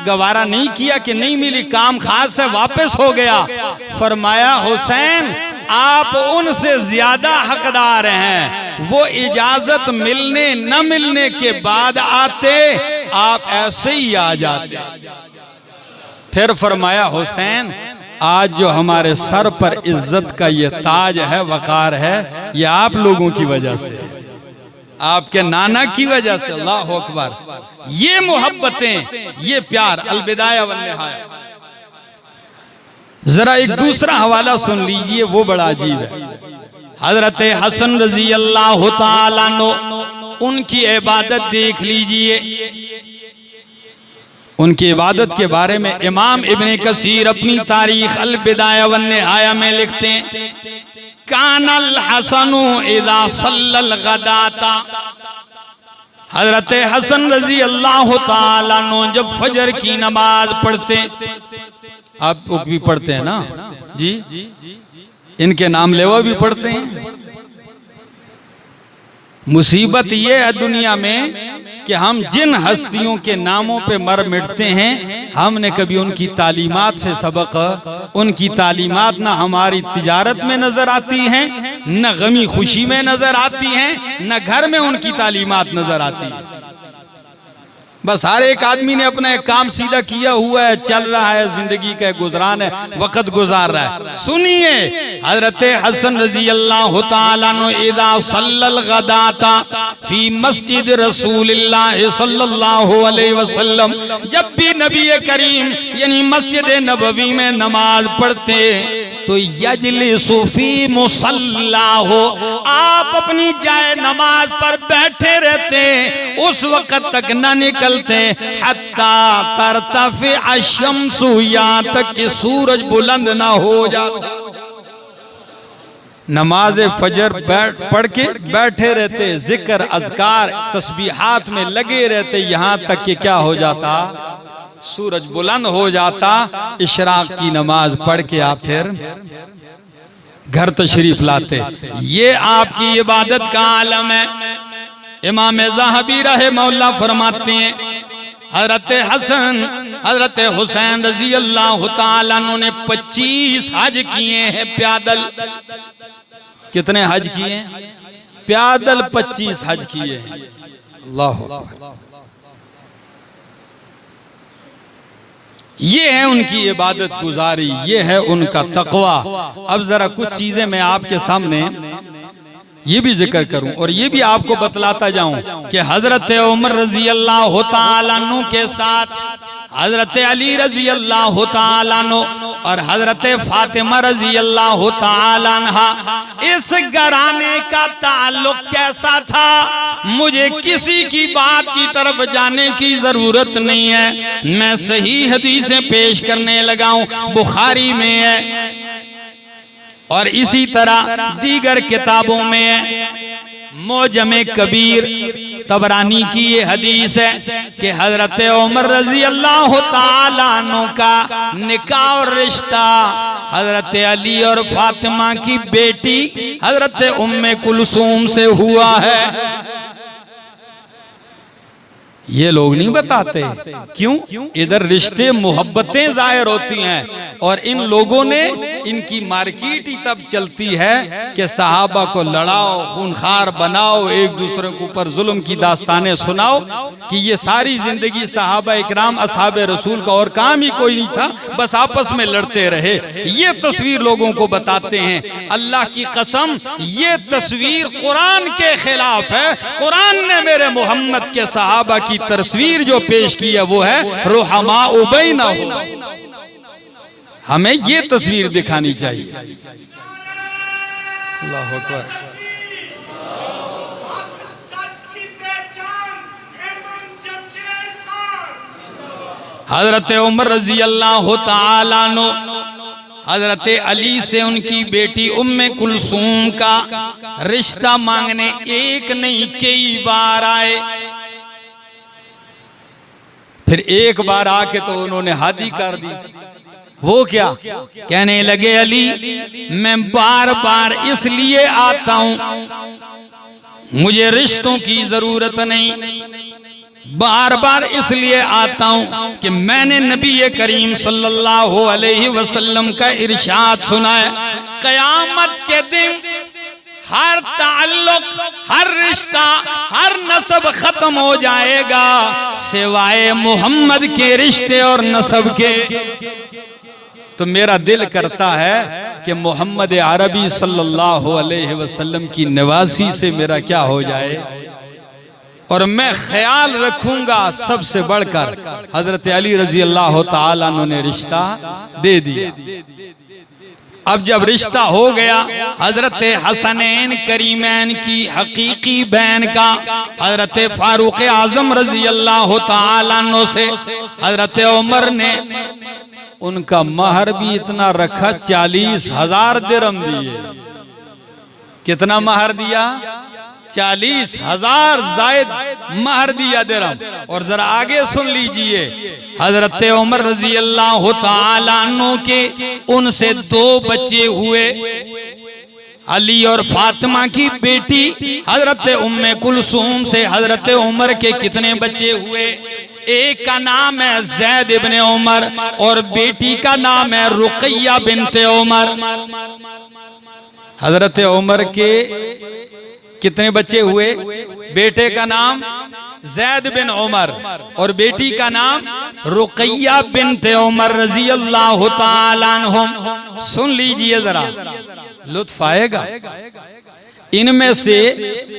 गवारा नहीं किया कि नहीं मिली, काम खास है, वापस हो गया। फरमाया हुसैन आप उनसे ज्यादा हकदार हैं, वो इजाजत मिलने न मिलने के बाद आते, आप ऐसे ही आ जाते। फिर फरमाया हुसैन आज जो हमारे सर पर इज्जत का ये ताज है, वकार है, ये आप लोगों की वजह से, आपके नाना की वजह से। अल्लाह अकबर। ये मोहब्बतें, ये प्यार, अलबिदाया वन निहाया। जरा एक दूसरा हवाला सुन लीजिए, वो बड़ा अजीब है। हजरत हसन रजी अल्लाह तआला अन्हु, उनकी इबादत देख लीजिए। उनकी इबादत के बारे में इमाम इब्ने कसीर अपनी तारीख अल बिदाया वन निहाया में लिखते हैं, कानल हसनु इदा सल्लल गदाता, हजरत हसन रजी अल्लाह ताला अन्हु जब फजर की नमाज पढ़ते, आप भी पढ़ते हैं ना जी, इनके नाम लेवा भी पढ़ते हैं। मुसीबत ये है दुनिया में कि हम जिन हस्तियों के नामों पे मर मिटते हैं, हमने कभी उनकी तालीमात से सबक, उनकी तालीमात ना हमारी तिजारत में नजर आती हैं, न गमी खुशी में नजर आती हैं, न घर में उनकी तालीमात नजर आती है। बस हर एक आदमी ने अपना एक काम सीधा किया हुआ है, चल रहा है, जिंदगी का गुजरान है, वक्त गुजार रहा है। सुनिए, हजरत हसन रजी अल्लाह ताला अन्हु इदा सल्लल गदाता फी मस्जिद रसूलिल्लाह सल्लल्लाहु अलैहि वसल्लम, जब भी नबी करीम यानी मस्जिद नबवी में नमाज पढ़ते तो यजलिसु फी मुसल्ला हो, आप अपनी जाए नमाज पर बैठे रहते, उस वक्त तक न निकलते हत्ता तरतफी अशम्सु, यहाँ तक कि सूरज बुलंद ना हो जाता। नमाज फजर पढ़ के बैठे रहते, जिक्र अज़कार तस्बीहात में लगे रहते, यहाँ तक कि क्या हो जाता, सूरज बुलंद हो जाता। इशराक की नमाज पढ़ के आप फिर घर तशरीफ लाते। ये आपकी इबादत का आलम है। इमाम ज़हाबी रहमहुल्लाह फरमाते हैं, हजरत हसन हजरत हुसैन रजी अल्लाह ताला अन्हु ने 25 हज किए हैं पैदल। कितने हज किए हैं? पैदल 25 हज किए हैं। अल्लाह, ये है उनकी इबादत गुजारी, ये है उनका तकवा। अब जरा कुछ चीजें मैं आपके सामने ये भी जिक्र करूं और ये भी आपको बतलाता जाऊं कि हजरत उमर रजी अल्लाह ताला अन्हु के साथ हजरत अली रजी अल्लाह ताला अन्हु और हजरत फातिमा रजी अल्लाह ताला अन्हा, इस घराने का ताल्लुक कैसा था, मुझे किसी की बात की तरफ जाने की जरूरत नहीं है। मैं सही हदीसें पेश करने लगा हूं, बुखारी में है और इसी तरह दीगर किताबों में है। मोजमे कबीर तबरानी की ये हदीस है कि हजरत उमर रजी अल्लाह ताला अन्हु का निकाह और रिश्ता हजरत अली और फातिमा की बेटी हजरत उम्मे कुलसूम से हुआ है। ये लोग नहीं बताते, क्यों? इधर रिश्ते मोहब्बतें जाहिर होती हैं और इन लोगों ने, इनकी मार्केट ही तब चलती है कि सहाबा को लड़ाओ, खूनखार बनाओ, एक दूसरे के ऊपर जुल्म की दास्तानें सुनाओ, कि ये सारी जिंदगी सहाबा इकराम असहाबे रसूल का और काम ही कोई नहीं था, बस आपस में लड़ते रहे। ये तस्वीर लोगों को बताते हैं। अल्लाह की कसम, ये तस्वीर कुरान के खिलाफ है। कुरान ने मेरे मोहम्मद के सहाबा की तस्वीर जो पेश की है वो है रुहमा बैनहुम। हमें ये तस्वीर दिखानी चाहिए। अल्लाह अकबर। हजरत उमर रजी अल्लाह ताला अन्हु हजरत अली से उनकी बेटी उम्मे कुलसूम का रिश्ता मांगने एक नहीं कई बार आए। फिर एक बार आके तो उन्होंने हादी कर दी। वो क्या कहने लगे, अली मैं बार बार इसलिए आता हूं, मुझे रिश्तों की जरूरत नहीं, बार बार इसलिए आता हूं कि मैंने नबी करीम सल्लल्लाहु अलैहि वसल्लम का इरशाद सुना है, कयामत के दिन हर ताल्लुक, हर रिश्ता, हर नस्ब खत्म हो जाएगा सिवाय मोहम्मद के रिश्ते और नस्ब के। तो मेरा दिल करता है कि मोहम्मद अरबी सल्लल्लाहु अलैहि वसल्लम की नवासी से मेरा क्या हो जाए, और मैं ख्याल रखूंगा सबसे बढ़कर हजरत अली रजी अल्लाह ताला अन्हु ने रिश्ता दे दिया। अब जब रिश्ता हो गया हजरत हसनैन करीमैन की हकीकी बहन का हजरत फारूक आजम रजी अल्लाह तआला अन्हु से हजरत उमर ने उनका महर भी इतना रखा, 40,000 दिरहम दिए। कितना महर दिया? 40,000 जायद महर दिया दिरहम। और जरा आगे सुन लीजिए, हजरत उमर रजी अल्लाह तआला अन्हु के उनसे 2 बच्चे हुए, अली और फातिमा की बेटी हजरत उम्मे कुलसूम से हजरत उमर के कितने बच्चे हुए? एक का नाम है जैद इब्ने उमर और बेटी का नाम है रुकैया बिनते उमर। हजरत उमर के कितने बच्चे हुए? बेटे का नाम जैद बिन उमर और बेटी का नाम रुकैया बिनते उमर रजी अल्लाह तआला अन्हुम। सुन लीजिए जरा, लुत्फ आएगा। इनमें से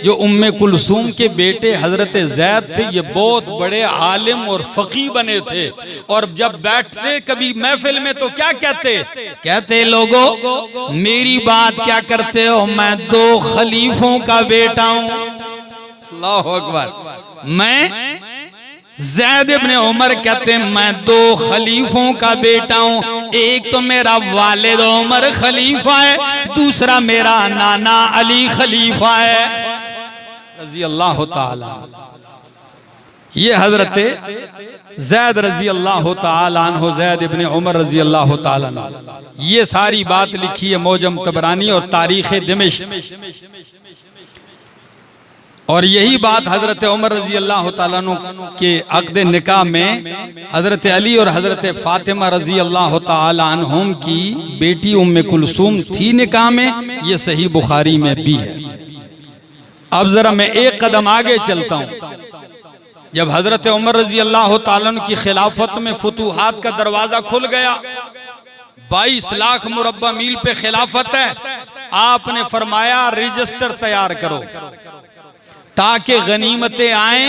जो उम्मे कुलसूम के बेटे हजरत जैद थे, ये बहुत बड़े आलिम और फकीह बने थे। और जब बैठते कभी महफिल में तो क्या कहते लोगों मेरी बात क्या करते हो, मैं 2 खलीफों का बेटा हूं। अल्लाहु अकबर। मैं जैद इब्ने उमर कहते हैं मैं 2 खलीफों का बेटा हूं। एक तो मेरा वालिद उमर खलीफा है, दूसरा मेरा नाना अली खलीफा है रजी अल्लाह तआला। ये हजरत जैद रजी अल्लाह तआला अन्हु, जैद इब्ने उमर रजी अल्लाह तआला अन्हु। ये सारी बात लिखी है मौजम तबरानी और तारीख दिमिश्क। और यही बात हजरत उमर रजी अल्लाह तआला अन्हु के अक़्द निकाह में हजरत अली और हजरत फातिमा रजी अल्लाह तआला अन्हुम की बेटी उम्मे कुलसूम थी निकाह में। ये सही बुखारी में भी है। अब जरा मैं एक कदम आगे चलता हूं। जब हजरत उमर रजी अल्लाह तआला अन्हु की खिलाफत में फुतूहात का दरवाजा खुल गया, 22 लाख मुरब्बा मील पे खिलाफत है, आपने फरमाया रजिस्टर तैयार करो ताकि गनीमतें आए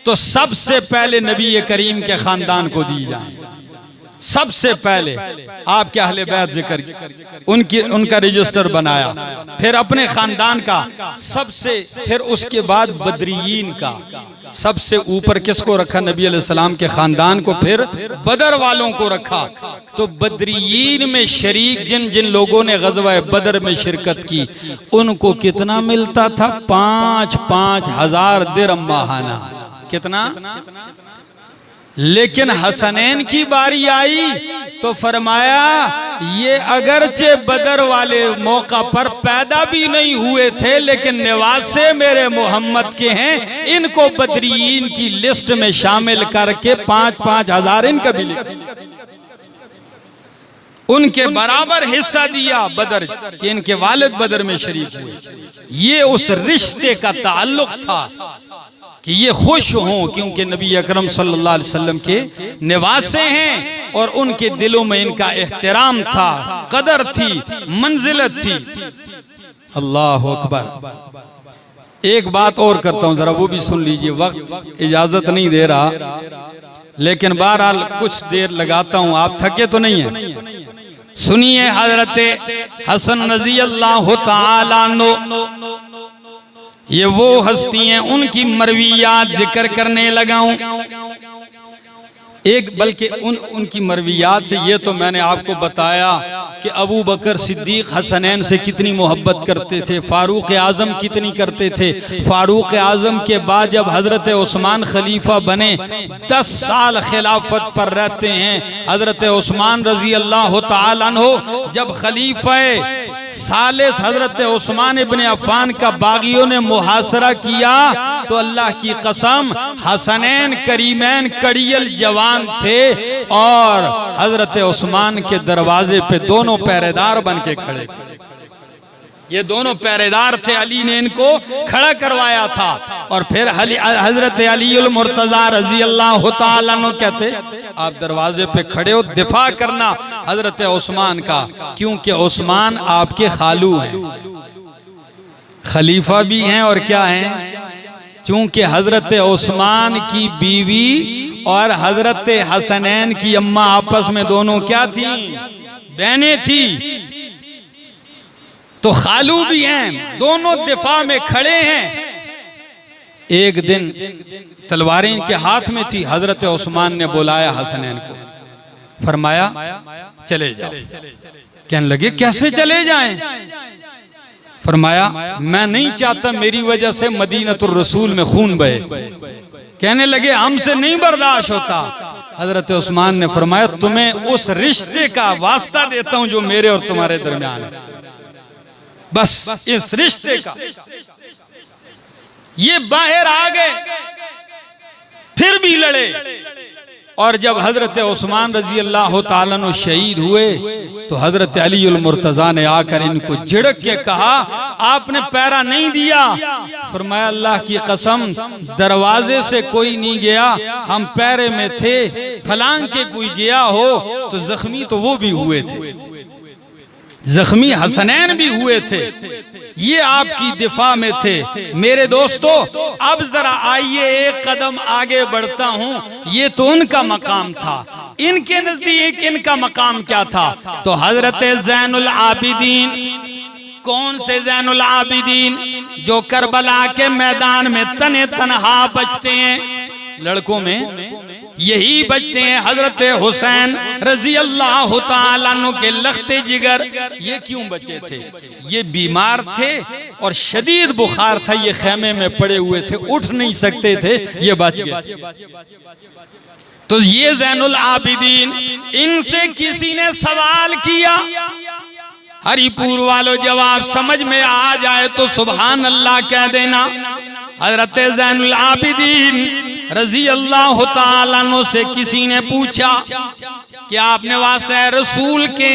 तो सबसे पहले नबी करीम के खानदान को दी जाए। सबसे पहले आपके अहले बैत जिक्र उनका रजिस्टर बनाया, फिर अपने खानदान का सबसे, फिर उसके बाद बदरीन का सबसे ऊपर किसको रखा? नबी अलैहिस्सलाम के खानदान को, फिर बदर वालों को रखा। तो बदरीन में शरीक जिन जिन लोगों ने गज़वा बदर में शिरकत की उनको कितना मिलता था? 5-5 हजार दिरहम माहाना। कितना? लेकिन हसनैन की बारी आई तो फरमाया ये अगरचे बदर वाले मौका पर पैदा भी नहीं हुए थे लेकिन निवासे मेरे मोहम्मद के हैं, इनको बदरीन की लिस्ट में शामिल करके 5-5 हजार इनका भी लिखा, उनके बराबर हिस्सा दिया बदर कि इनके वालिद बदर में शरीक हुए। ये उस रिश्ते का ताल्लुक था कि ये खुश हों क्योंकि नबी अकरम सल्लल्लाहु अलैहि वसल्लम के निवासे हैं और उनके दिलों में इनका एहतराम था, कदर थी, मंजिलत थी। अल्लाह अकबर। एक बात और करता हूं, जरा वो भी सुन लीजिए, वक्त इजाजत नहीं दे रहा लेकिन बहरहाल कुछ देर लगाता हूं, आप थके तो नहीं है? सुनिए, हजरत हसन रजी अल्लाह तआला अन्हु, ये वो हस्ती हैं उनकी मरवियात जिक्र करने लगा हूं। एक बल्कि उनकी मरवियात से ये तो मैंने आपको बताया कि अबू बकर सिद्दीक हसनैन से कितनी मोहब्बत करते थे, फारूक आजम कितनी करते थे। फारूक आजम के बाद जब हजरत उस्मान खलीफा बने 10 साल खिलाफत पर रहते हैं। हजरत उस्मान रजी अल्लाह तआला अन्हु जब खलीफा सालिस हजरत उस्मान इब्ने अफ़्फ़ान का बागियों ने मुहासरा किया तो अल्लाह की कसम हसनैन करीमैन कड़ियल जवान थे और हजरत उस्मान के दरवाजे पे दोनों पहरेदार बन के खड़े थे। ये दोनों पहरेदार थे, अली ने इनको खड़ा करवाया था। और फिर हजरत अलीउल मुर्तज़ा रजी अल्लाह तआला अन्हु कहते आप दरवाजे पे खड़े हो, दिफा करना हजरत उस्मान का, क्योंकि उस्मान आपके खालू हैं, खलीफा भी हैं और क्या हैं, चूंकि हजरत उस्मान की बीवी और हजरत हसनैन की अम्मा आपस में दोनों क्या थी? बहनें थी। तो खालू भी हैं, दोनों दिफा में खड़े हैं। एक दिन तलवारें इनके हाथ में थी, हजरत उस्मान ने बुलाया हसनैन को, फरमाया चले जाओ। कहने लगे कैसे चले जाएं? फरमाया मैं नहीं चाहता मेरी वजह से मदीनतुर रसूल में खून बहे। कहने लगे हमसे नहीं बर्दाश्त होता। हजरत उस्मान ने फरमाया तुम्हें उस रिश्ते का वास्ता देता हूं जो मेरे और तुम्हारे दरमियान है, बस इस रिश्ते का। ये बाहर आ गए, फिर भी लड़े, और जब हजरत उस्मान रजी अल्लाह ताला अन्हु शहीद हुए तो हजरत अली उल मुर्तजा ने आकर इनको झिड़क के कहा आपने पहरा नहीं दिया। फरमाया अल्लाह की कसम दरवाजे से कोई नहीं गया, हम पहरे में थे, फलांग के कोई गया हो तो जख्मी तो वो भी हुए थे, जख्मी हसनैन भी हुए थे, ये आपकी दिफा में थे। मेरे दोस्तों अब जरा आइए एक कदम आगे बढ़ता हूं। ये तो उनका मकाम था, इनके नजदीक इनका मकाम क्या था? तो हजरत ज़ैनुल आबिदीन, कौन से ज़ैनुल आबिदीन? जो करबला के मैदान में तने तनहा बचते हैं, लड़कों में यही बचते हैं हजरत हुसैन रजी अल्लाह ताला अन्हु के लख्ते जिगर। ये क्यों बचे थे? ये बीमार थे और शदीद बुखार था, ये खेमे में पड़े हुए थे, उठ नहीं सकते थे, ये बच गए। तो ये ज़ैनुल आबिदीन, इनसे किसी ने सवाल किया, हरिपुर वालों जवाब समझ में आ जाए तो सुभान अल्लाह कह देना। हजरत ज़ैनुल आबिदीन रजी अल्लाह ताला अन्हु से किसी ने पूछा कि आपने वास्ते रसूल के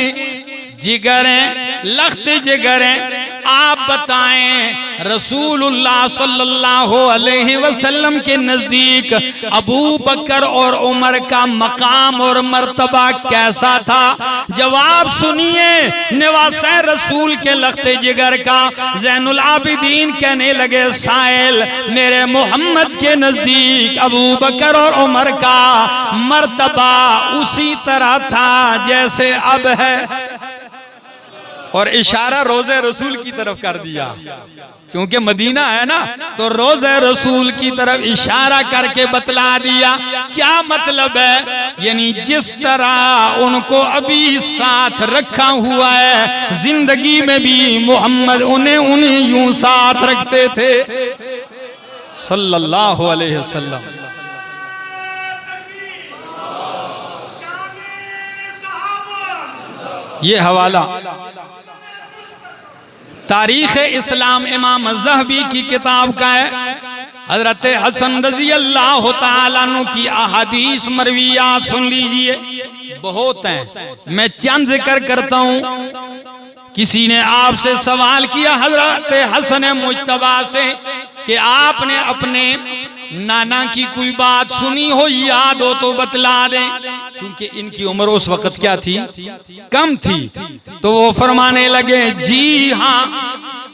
जिगर हैं, लख्त जिगर हैं, आप बताएं रसूलुल्लाह सल्लल्लाहु अलैहि वसल्लम के नजदीक अबू बकर और उमर का मकाम और मर्तबा कैसा था? जवाब सुनिए नवासे रसूल के लख्ते जिगर का। ज़ैनुल आबिदीन कहने लगे साइल मेरे मोहम्मद के नजदीक अबू बकर और उमर का मर्तबा उसी तरह था जैसे अब है, और इशारा रोज़े रसूल की तरफ कर दिया, क्योंकि मदीना है ना, तो रोज़े रसूल की तरफ इशारा करके बतला दिया। क्या मतलब है? यानी जिस तरह उनको अभी साथ रखा हुआ है, जिंदगी में भी मोहम्मद उन्हें यूं साथ रखते थे सल्लल्लाहु अलैहि वसल्लम। ये हवाला तारीख इस्लाम इमाम ज़हबी की किताब का है। हजरत हसन रजी अल्लाह ताला अन्हु की अहादीस मरविया सुन लीजिए, बहुत हैं, मैं चंद जिक्र करता हूँ। किसी ने आपसे सवाल किया हजरत हसन मुज्तबा से कि आपने अपने नाना की कोई बात सुनी हो, याद हो तो बतला दें, क्योंकि इनकी उम्र उस वक्त क्या थी? कम थी। तो वो फरमाने लगे जी हाँ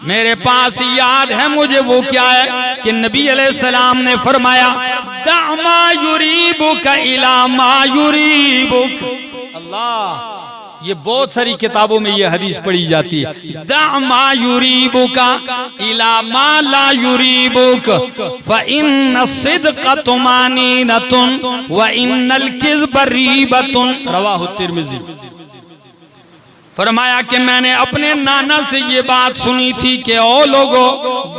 मेरे पास याद है मुझे। वो क्या है कि नबी अलैहिस्सलाम ने फरमाया दामा युरीबुक इला मा युरीबुक। अल्लाह, ये बहुत सारी किताबों में ये हदीस पढ़ी जाती है, दामा युरीबुका इला मा ला युरीबुक फ इन्न सिद्क़ तुमानीनतुन व इन्नल किज़्ब रीबतुन। रवाहु तिर्मिज़ी। फरमाया कि मैंने अपने नाना से ये बात सुनी थी कि ओ लोगो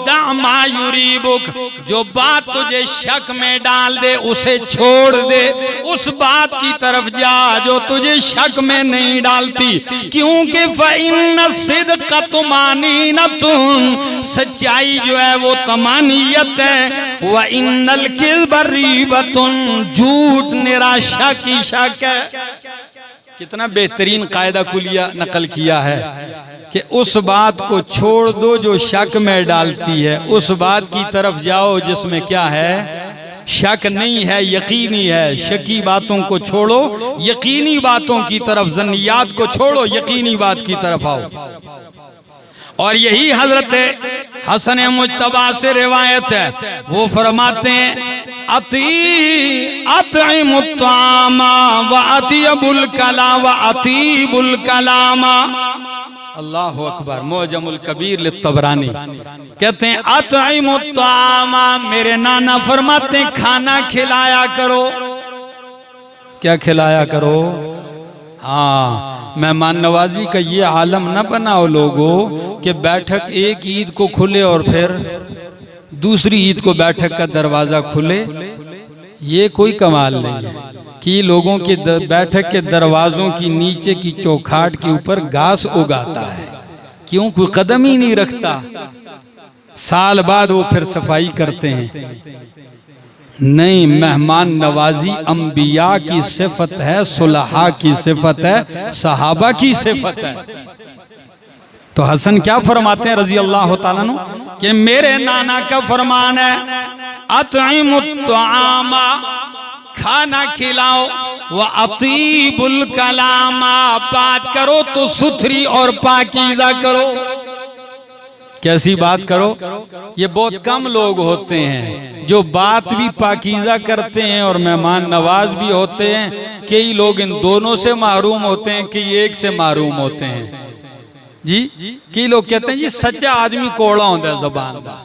दामा युरीबुक, जो बात तुझे शक में डाल दे उसे छोड़ दे, उस बात की तरफ जा जो तुझे शक में नहीं डालती, क्योंकि फ़इन्न सिद्क़ तुमानीनतुन, सच्चाई जो है वो तमानियत है, व इन्नल किज़्ब रीबतुन, झूठ निराशा की शक है। कितना बेहतरीन कायदा कुलिया नकल किया है कि उस बात को छोड़ दो जो शक में डालती है, उस बात की तरफ जाओ जिसमें क्या है? शक नहीं है, यकीनी है। शकी बातों को छोड़ो, यकीनी बातों की तरफ, जन्नियात को छोड़ो, यकीनी बात की तरफ आओ। और यही हजरत हसन मुज्तबा से रिवायत है, वो फरमाते हैं अतीमुत्तामा व अतीबुल कला व अतीबुल कलामा। अल्लाहु अकबर। मोजमुल कबीर लित्तबरानी कहते हैं अतइमु तामा, मेरे नाना फरमाते हैं खाना खिलाया करो। क्या खिलाया करो? हाँ, मेहमान नवाजी का ये आलम न बनाओ लोगों कि बैठक एक ईद को खुले और फिर दूसरी ईद को बैठक का दरवाजा खुले। ये कोई कमाल नहीं है कि लोगों के बैठक के दरवाजों की नीचे की चौखाट के ऊपर घास उगाता है। क्यों? कोई कदम ही नहीं रखता। साल बाद वो फिर सफाई करते हैं। नहीं, मेहमान नवाजी अंबिया की सिफत है, सुलहा की सिफत है, सहाबा की सिफत है। तो हसन क्या फरमाते हैं रजी अल्लाह ताला अन्हु कि मेरे नाना का फरमान है अतइमु त्वामा, खाना खिलाओ, व अतीबुल कलामा, बात करो तो सुथरी और पाकीज़ा करो। कैसी बात करो? ये बहुत कम लोग होते हैं जो बात भी पाकीज़ा करते हैं और मेहमान नवाज भी होते हैं। कई लोग इन दोनों से महरूम होते हैं, कई एक से महरूम होते हैं। जी, कई लोग कहते हैं ये सच्चा आदमी कोड़ा होता है ज़बान दा।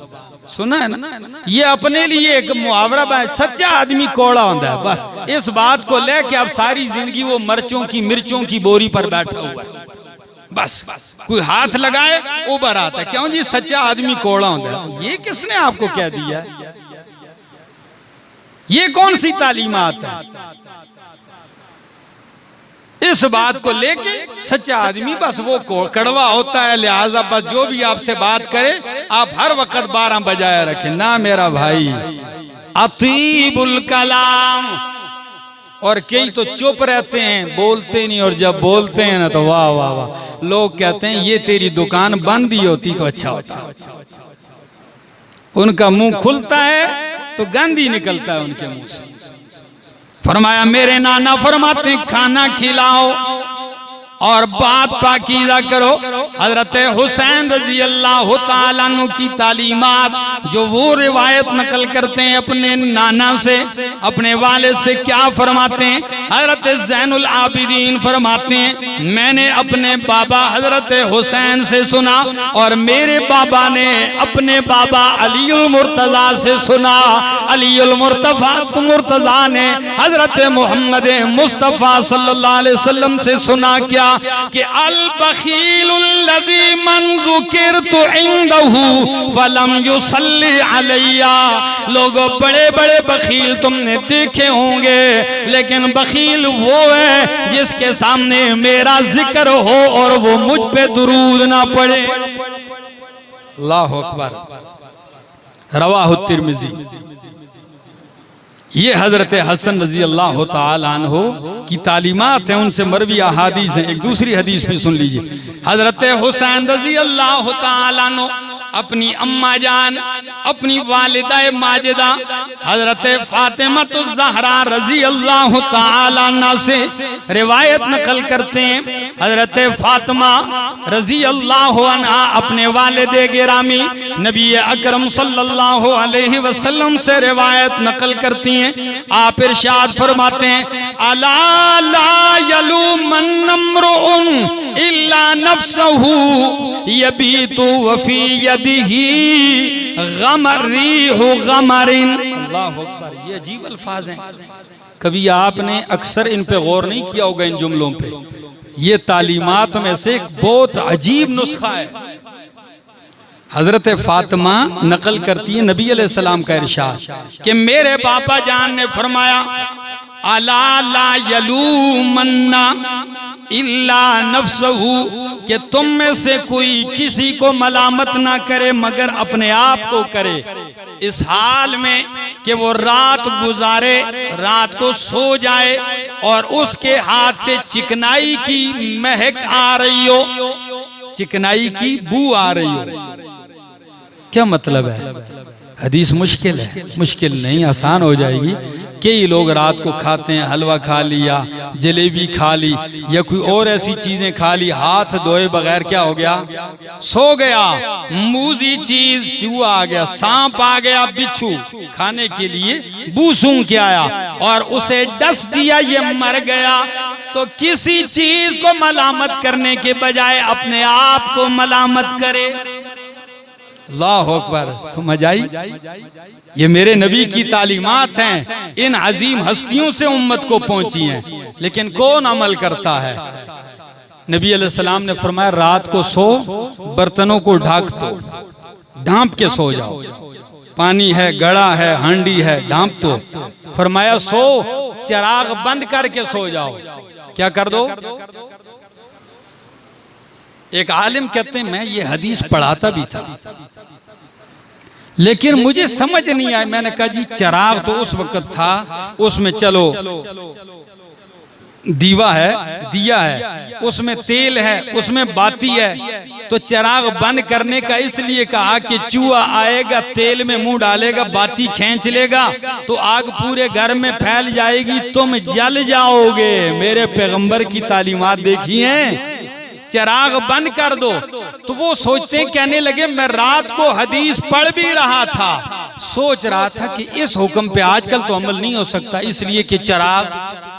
सुना है ना? ये अपने लिए एक मुहावरा है, सच्चा आदमी कोड़ा होता है। बस इस बात को लेके अब सारी जिंदगी वो मिर्चों की बोरी पर बैठा हुआ है। बस कोई हाथ लगाए उबर आता है। क्यों जी? सच्चा आदमी कोड़ा होता है। ये किसने आपको कह दिया? ये कौन सी तालीमात है? इस बात को लेके सच्चा आदमी बस वो कड़वा होता है, लिहाजा बस जो भी आपसे बात करे आप हर वक्त 12 बजाया रखें। ना मेरा भाई, अतीबुल कलाम। और कई तो चुप रहते हैं, बोलते नहीं, और जब बोलते हैं ना तो वाह वाह वाह, लोग कहते हैं ये तेरी दुकान बंद ही होती तो अच्छा होता। उनका मुंह खुलता है तो गंद ही निकलता है उनके मुंह से। फरमाया मेरे नाना फरमाते हैं खाना खिलाओ और बात पाकीज़ा करो। हजरत हुसैन रजी अल्लाह तआला अन्हु की तालीमात जो वो रिवायत नकल करते हैं अपने नाना से, अपने वालिद से, क्या फरमाते हैं? हजरत ज़ैनुल आबिदीन फरमाते हैं मैंने अपने बाबा हजरत हुसैन से सुना और मेरे बाबा ने अपने बाबा अलीउल मुर्तज़ा से सुना। अलीउल मुर्तज़ा ने हजरत मोहम्मद मुस्तफ़ा सल्लल्लाहु अलैहि वसल्लम से सुना क्या कि अल बखीलुल्लज़ी मन ज़ुकिरतु इंदहु फलम युसल्ली अलैया। लोगों, बड़े बड़े बखील तुमने देखे होंगे, लेकिन बखील वो है जिसके सामने मेरा जिक्र हो और वो मुझ पे दुरूद ना पड़े। अल्लाहु अकबर। रवाहु तिर्मिज़ी। ये हजरत हसन रजी अल्लाह तआला अन्हु की तालीमात हैं, उनसे मरवी अहादीस हैं। एक दूसरी हदीस भी सुन लीजिए। हजरत हुसैन रजी अल्लाह तआला अन्हु अपनी अम्मा जान, अपनी वालिदा माजिदा हजरत फातिमा ज़हरा रजी अल्लाह तआला अन्हा से रिवायत नकल करते हैं। हजरत फातिमा रजी अल्लाह अन्हा अपने वालिदे गिरामी नबी अकरम सल्लल्लाहु अलैहि वसल्लम से रिवायत नकल करती हैं। आप इरशाद फरमाते हैं अला ला यलूमन इम्रुउन इल्ला नफ्सहु यबीतु वफी यदिही गमरीहु गमरिन। अल्लाहु अकबर। ये अजीब अल्फाज हैं, कभी आपने अक्सर इन पे गौर नहीं किया होगा इन जुमलों पे। ये तालीमात में से एक बहुत अजीब नुस्खा है। हजरत फातिमा नकल करती है नबी अलैहिस्सलाम का इरशाद कि मेरे बाबा जान ने फरमाया अला ला यलूमन्ना इल्ला नफ्सहु, कि तुम में से कोई किसी को मलामत ना करे मगर अपने आप को करे। इस हाल में कि वो रात गुजारे, रात को सो जाए और उसके हाथ से चिकनाई की महक आ रही हो, चिकनाई की बू आ रही हो। क्या मतलब है? हदीस मुश्किल है, मुश्किल नहीं, आसान हो जाएगी। कई लोग रात को खाते हैं, हलवा खा लिया, जलेबी खा ली या कोई और ऐसी चीजें खा ली, हाथ धोए बगैर क्या हो गया? सो गया। मूजी चीज, चूहा आ गया, सांप आ गया, बिच्छू खाने के लिए बू सूंघ के आया और उसे डस दिया, ये मर गया। तो किसी चीज को मलामत करने के बजाय अपने आप को मलामत करे। अल्लाह अकबर, समझ आई? ये मेरे नबी की तालीमात हैं, इन अजीम हस्तियों से उम्मत को पहुंची हैं, लेकिन कौन अमल करता है? नबी अलैहिस्सलाम ने फरमाया रात को सो, बर्तनों को ढाक दो, ढांप के सो जाओ, पानी है, गड़ा है, हांडी है, ढांप दो। फरमाया सो, चिराग बंद करके सो जाओ। क्या कर दो? एक आलिम कहते हैं मैं ये हदीस पढ़ाता भी था, लेकिन मुझे समझ नहीं आया। मैंने कहा जी चिराग तो उस वक्त था, उसमें चलो दीवा है, दिया है, उसमें तेल है, उसमें बाती है, तो चिराग बंद करने का इसलिए कहा कि चूहा आएगा, तेल में मुंह डालेगा, बाती खींच लेगा, तो आग पूरे घर में फैल जाएगी, तुम जल जाओगे। मेरे पैगंबर की तालीमात देखी हैं, चिराग बंद कर दो। तो वो सोचते हैं, कहने लगे मैं रात को हदीस पढ़ भी रहा था, सोच रहा था कि इस हुक्म पे आजकल तो अमल नहीं हो सकता, इसलिए कि चिराग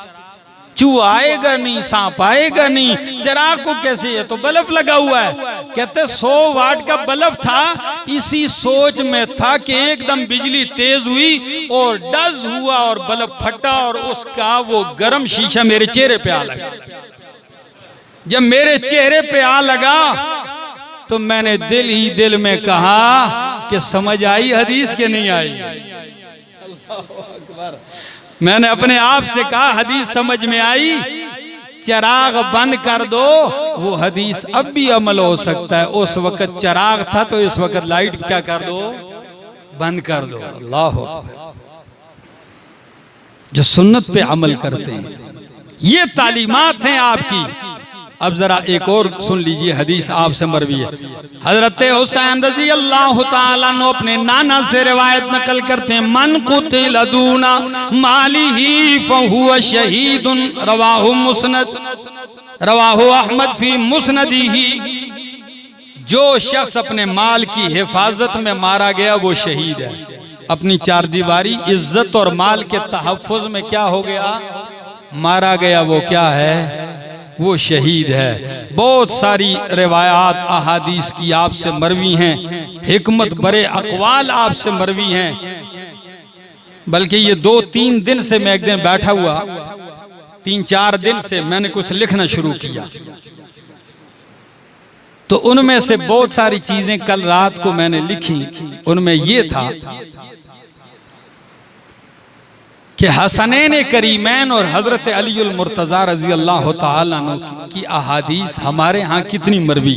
चूहा आएगा नहीं, सांप आएगा नहीं, चिराग को कैसे, है तो बल्ब लगा हुआ है। कहते 100 वाट का बल्ब था, इसी सोच में था कि एकदम बिजली तेज हुई और डज हुआ और बल्ब फटा और उसका वो गर्म शीशा मेरे चेहरे पे आ लगा। जब मेरे चेहरे पे आ लगा तो मैंने दिल ही दिल में कहा कि समझ आई हदीस के नहीं आई। मैंने अपने आप से कहा हदीस समझ में आई, चिराग बंद कर दो। वो हदीस अब भी अमल हो सकता है। उस वक्त चिराग था तो इस वक्त लाइट क्या कर दो, बंद कर दो। अल्लाह जो सुन्नत पे अमल करते हैं, ये तालीमात हैं आपकी। अब जरा एक और सुन लीजिए, हदीस आपसे मरवी है। हजरत हुसैन रजी अल्लाह तआला अन्हु अपने नाना से रिवायत नकल करते हैं, मन कुतिल दूना मालिही फहुव शहीदुन, रवाहु मुस्नद, रवाहु अहमद फी मुस्नदिही। जो शख्स अपने माल की हिफाजत में मारा गया वो शहीद है। अपनी चार दीवारी, इज्जत और माल के तहफ्फुज में क्या हो गया, मारा गया, वो क्या है, वो शहीद है। बहुत सारी रिवायात अहादीस की आपसे मरवी हैं, हिकमत बरे अकवाल आपसे मरवी हैं। बल्कि ये 2-3 दिन से मैं एक दिन बैठा हुआ, 3-4 दिन से मैंने कुछ लिखना शुरू किया, तो उनमें से बहुत सारी चीजें कल रात को मैंने लिखी। उनमें ये था कि हसनैन करीमैन और हजरत अलीउल मुर्तजा रजी अल्लाह तआला अन्हु की अहादीस हमारे यहाँ कितनी मरवी।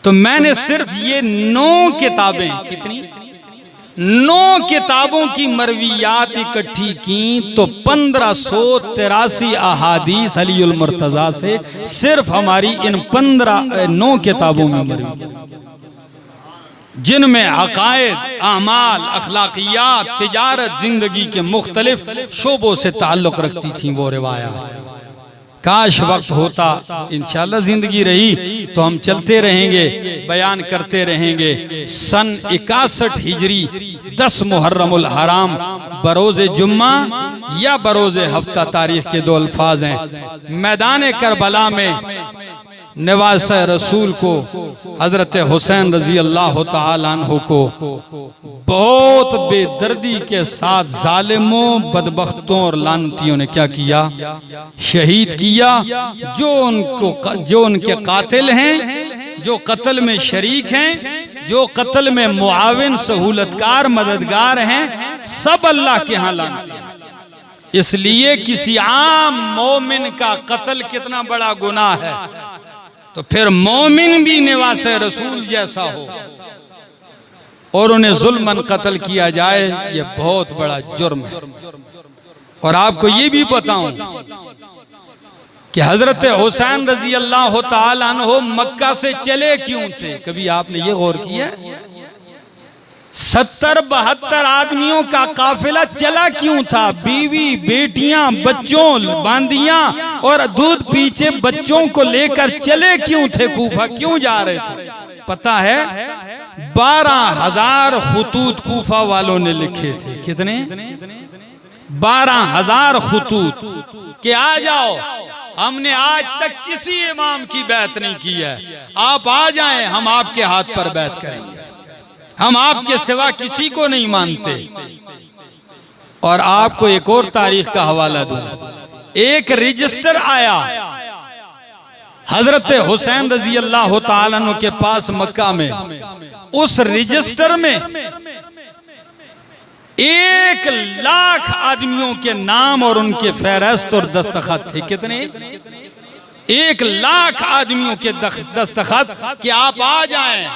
तो मैंने सिर्फ ये 9 किताबें, कितनी, 9 किताबों की मरवियात इकट्ठी की तो 1583 अहादीस अलीउल मुर्तजा से सिर्फ हमारी इन 9 किताबों में मरवी, जिनमें अकायद, अमाल, अखलाकियात, तिजारत, जिंदगी के मुख्तलिफ शोबों से ताल्लुक रखती थी वो रिवायात। काश वक्त होता, इंशाअल्लाह जिंदगी रही तो हम चलते रहेंगे, बयान करते रहेंगे। सन 61 हिजरी 10 मुहर्रमुल हराम बरोज़े जुम्मा या बरोज़े हफ्ता तारीख के 2 अल्फाज हैं। मैदान करबला में नवासे रसूल को हजरत हुसैन रजी अल्लाह तआला अन्हु को बहुत बेदर्दी के साथ जालिमों, बदबख्तों और लानतियों ने क्या किया, शहीद किया। जो उनके कातिल हैं, जो कत्ल में शरीक हैं, जो कत्ल में मुआविन, सहूलतकार, मददगार हैं, सब अल्लाह के यहाँ लानती हैं। इसलिए किसी आम मोमिन का कत्ल कितना बड़ा गुनाह है, तो फिर मोमिन भी नवासे रसूल जैसा हो और उन्हें जुल्मन कत्ल किया जाए, ये बहुत बड़ा जुर्म है। और आपको ये भी बताऊं कि हजरत हुसैन रजी अल्लाह तआला अन्हु मक्का से चले क्यों थे, कभी आपने ये गौर किया? 70-72 आदमियों का काफिला चला क्यों था? बीवी, बेटियां, बच्चों, बांदियां और दूध पीछे बच्चों को लेकर चले क्यों थे? कूफा क्यों जा रहे थे? पता है 12,000 खुतूत कूफा वालों ने लिखे थे। कितने? 12,000 खुतूत कि आ जाओ, हमने आज तक किसी इमाम की बैत नहीं की है, आप आ जाएं, हम आपके हाथ पर बैत करेंगे, हम आपके सिवा किसी को नहीं मानते। और आपको एक और तारीख का हवाला दूं, एक रजिस्टर आया हजरत हुसैन रजी अल्लाह ताला अन्हु के पास मक्का में, उस रजिस्टर में 1,00,000 आदमियों के नाम और उनके फहरिस्त और दस्तखत थे। कितने? 1,00,000 आदमियों के दस्तखत कि आप आ जाएं।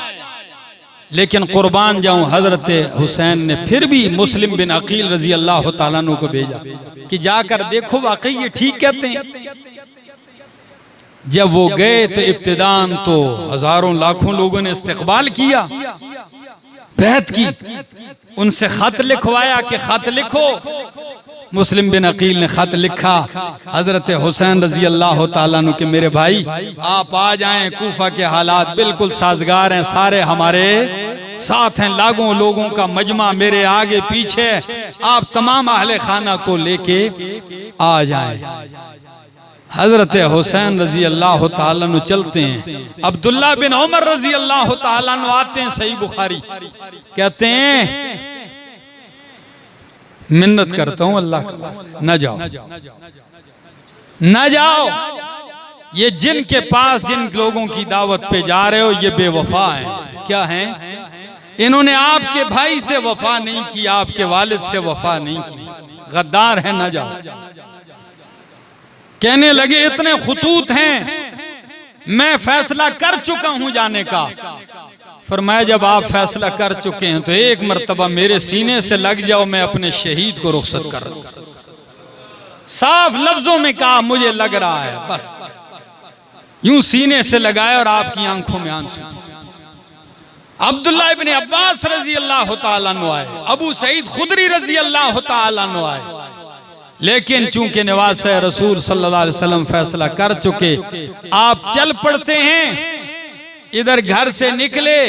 लेकिन कुर्बान जाऊं, हजरत हुसैन ने फिर भी मुस्लिम बिन अकील रजी अल्लाह ताला अन्हु को भेजा कि जाकर देखो वाकई ये ठीक कहते हैं। जब वो गए तो इब्तिदान तो हजारों लाखों लोगों ने इस्तकबाल किया, बैत की, उनसे खत लिखवाया कि खत लिखो। मुस्लिम बिन अकील ने खत लिखा हजरत हुसैन रजी अल्लाह ताला अन्हु के मेरे भाई आप आ जाएं, कूफा के हालात बिल्कुल साजगार हैं, सारे हमारे साथ हैं, लाखों लोगों का मजमा मेरे आगे पीछे, आप तमाम अहले खाना को लेके आ जाएं। हजरत हुसैन रजी अल्लाह ताला अन्हु चलते हैं, अब्दुल्ला बिन उमर रजी अल्लाह ताला अन्हु आते हैं, सही बुखारी, कहते हैं मिन्नत करता हूं अल्लाह का, न जाओ न जाओ, ये जिनके पास जिन लोगों की दावत पे जा रहे हो ये बेवफा हैं। क्या हैं? इन्होंने आपके भाई से वफा नहीं की, आपके वालिद से वफा नहीं की, गद्दार है, न जाओ। कहने लगे इतने खुतूत हैं, मैं फैसला कर चुका हूं जाने का। फरमाया जब आप फैसला कर चुके हैं तो एक मर्तबा मेरे सीने से लग जाओ, मैं अपने शहीद को रुखसत कर दूं। साफ लफ्जों में कहा मुझे लग रहा है, बस यूं सीने से लगाए और आपकी आंखों में आंसू। अब्दुल्ला इब्न अब्बास रजी अल्लाह ताला अन्हु आए, अबू सईद खुदरी रजी अल्लाह ताला अन्हु आए, लेकिन चूंकि नवाज़ रसूल सल्लल्लाहु अलैहि वसल्लम फैसला कर चुके, आप चल पड़ते हैं। इधर घर से निकले,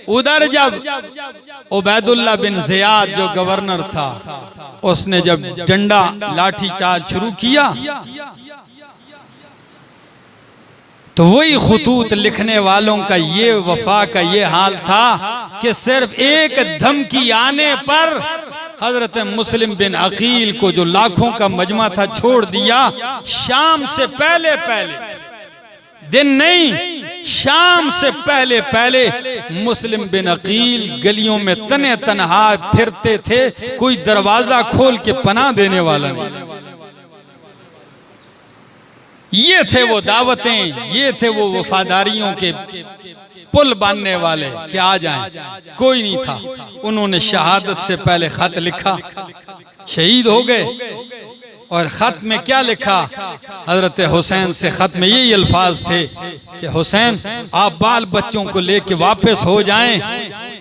उधर जब उबैदुल्लाह बिन ज़ियाद जो गवर्नर था, उसने जब डंडा लाठी चार्ज शुरू किया तो वही खुतूत लिखने वालों का ये वफा का ये हाल था कि सिर्फ एक धमकी आने पर हजरत मुस्लिम बिन अकील को जो लाखों का मजमा था छोड़ दिया। शाम से पहले पहले, दिन नहीं, शाम से पहले पहले मुस्लिम बिन अकील गलियों में तने तनहा फिरते थे, कोई दरवाजा खोल के पनाह देने वाला नहीं। ये थे वो दावतें, ये थे वो वफादारियों के पुल बांधने वाले कि आ जाएं। कोई नहीं था। उन्होंने शहादत से पहले खत लिखा, शहीद हो गए। और खत में क्या लिखा? हजरत हुसैन से खत में यही अल्फाज थे कि हुसैन आप बाल बच्चों को लेके वापस हो जाएं,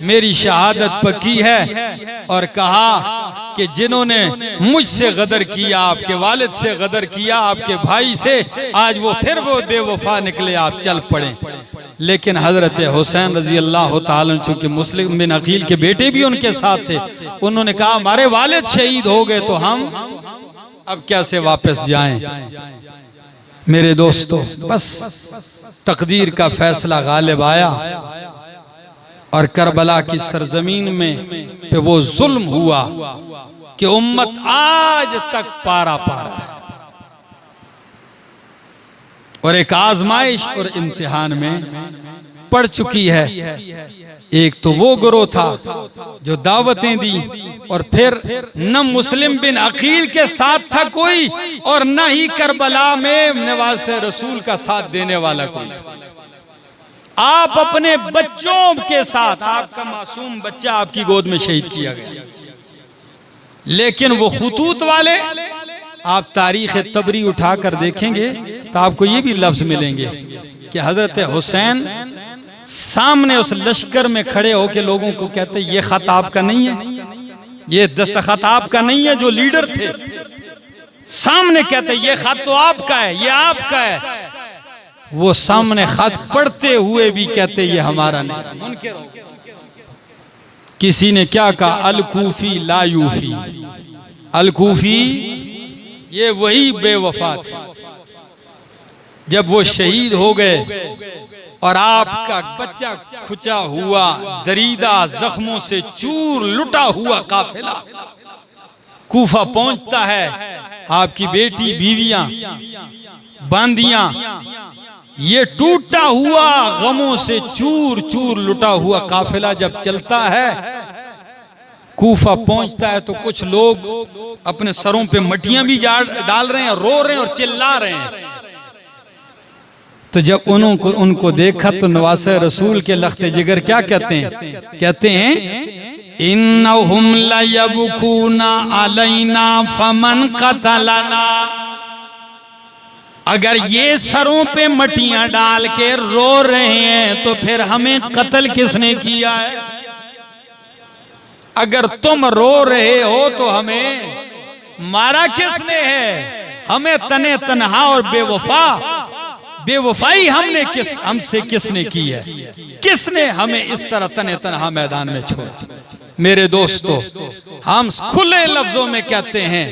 मेरी शहादत पक्की है। और कहा कि जिन्होंने मुझसे गदर किया, आपके वालिद से गदर किया, आपके भाई से, आज वो फिर वो बेवफा निकले, आप चल पड़े। लेकिन हजरत हुसैन रजी अल्लाह ताला चूंकि मुस्लिम बिन अकील के बेटे भी उनके साथ थे, उन्होंने कहा हमारे वालिद शहीद हो गए तो हम अब कैसे वापस जाएं। मेरे दोस्तों, बस तकदीर का फैसला गालिब आया और करबला की सरजमीन में पे वो जुल्म हुआ कि उम्मत आज तक पारा पारा है और एक आजमाइश और इम्तिहान में पड़ चुकी है। एक तो वो गिरोह था जो दावतें दी, और फिर न मुस्लिम बिन अकील के साथ था कोई, और न ही करबला में नवाज़ रसूल का साथ देने वाला कोई था। आप अपने बच्चों के साथ, आपका मासूम बच्चा आपकी गोद में शहीद किया गया। लेकिन वो खुतूत वाले, आप तारीख तबरी उठाकर देखेंगे तो आपको ये भी लफ्ज मिलेंगे कि हजरत हुसैन सामने उस लश्कर में खड़े होकर लोगों को कहते ये खत आपका नहीं है, ये दस्तखत आपका नहीं है। जो लीडर थे सामने कहते ये खत तो आपका है, ये आपका है। वो सामने खत पढ़ते हुए भी कहते ये हमारा नहीं। किसी ने क्या कहा, अल कूफी ला यूफी, अल-कूफी, ये वही बेवफा थे। जब वो शहीद हो गए और आपका बच्चा खुचा हुआ, दरीदा जख्मों से चूर लुटा हुआ काफिला कूफा पहुंचता है, आपकी बेटी, बीवियां, बांदियां, ये टूटा हुआ, गमों से चूर चूर लुटा हुआ काफिला जब चलता है, कूफा पहुंचता है, तो कुछ लोग अपने सरों पे मटियां भी डाल रहे हैं, रो रहे हैं और चिल्ला रहे हैं। तो जब उनको देखा तो नवासे रसूल के लख्ते जिगर क्या कहते हैं? कहते हैं इन्नहुम लयबकूना अलैना फमन कतलना। अगर ये सरों पे मटियां डाल के रो रहे हैं तो फिर हमें कत्ल किसने किया है? अगर तुम रो रहे हो तो हमें मारा किसने है? हमें तने तन्हा और बेवफाई हमसे किसने की है? किसने हमें इस तरह तने तन्हा मैदान में छोड़ा? मेरे दोस्तों, हम खुले लफ्जों में कहते हैं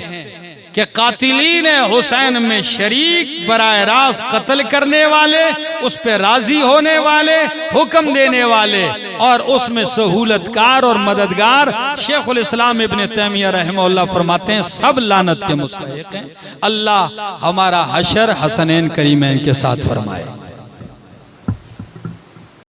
कि कातिलीन हुसैन में शरीक, बराह रास्त कत्ल करने वाले, उस पर राजी होने वाले, हुक्म देने वाले और उसमें सहूलतकार और मददगार शेखुल इस्लाम इब्न तैमिया रहमहुल्लाह फरमाते हैं सब लानत के मुस्तहिक हैं। अल्लाह हमारा हशर हसनैन करीमैन के साथ फरमाए।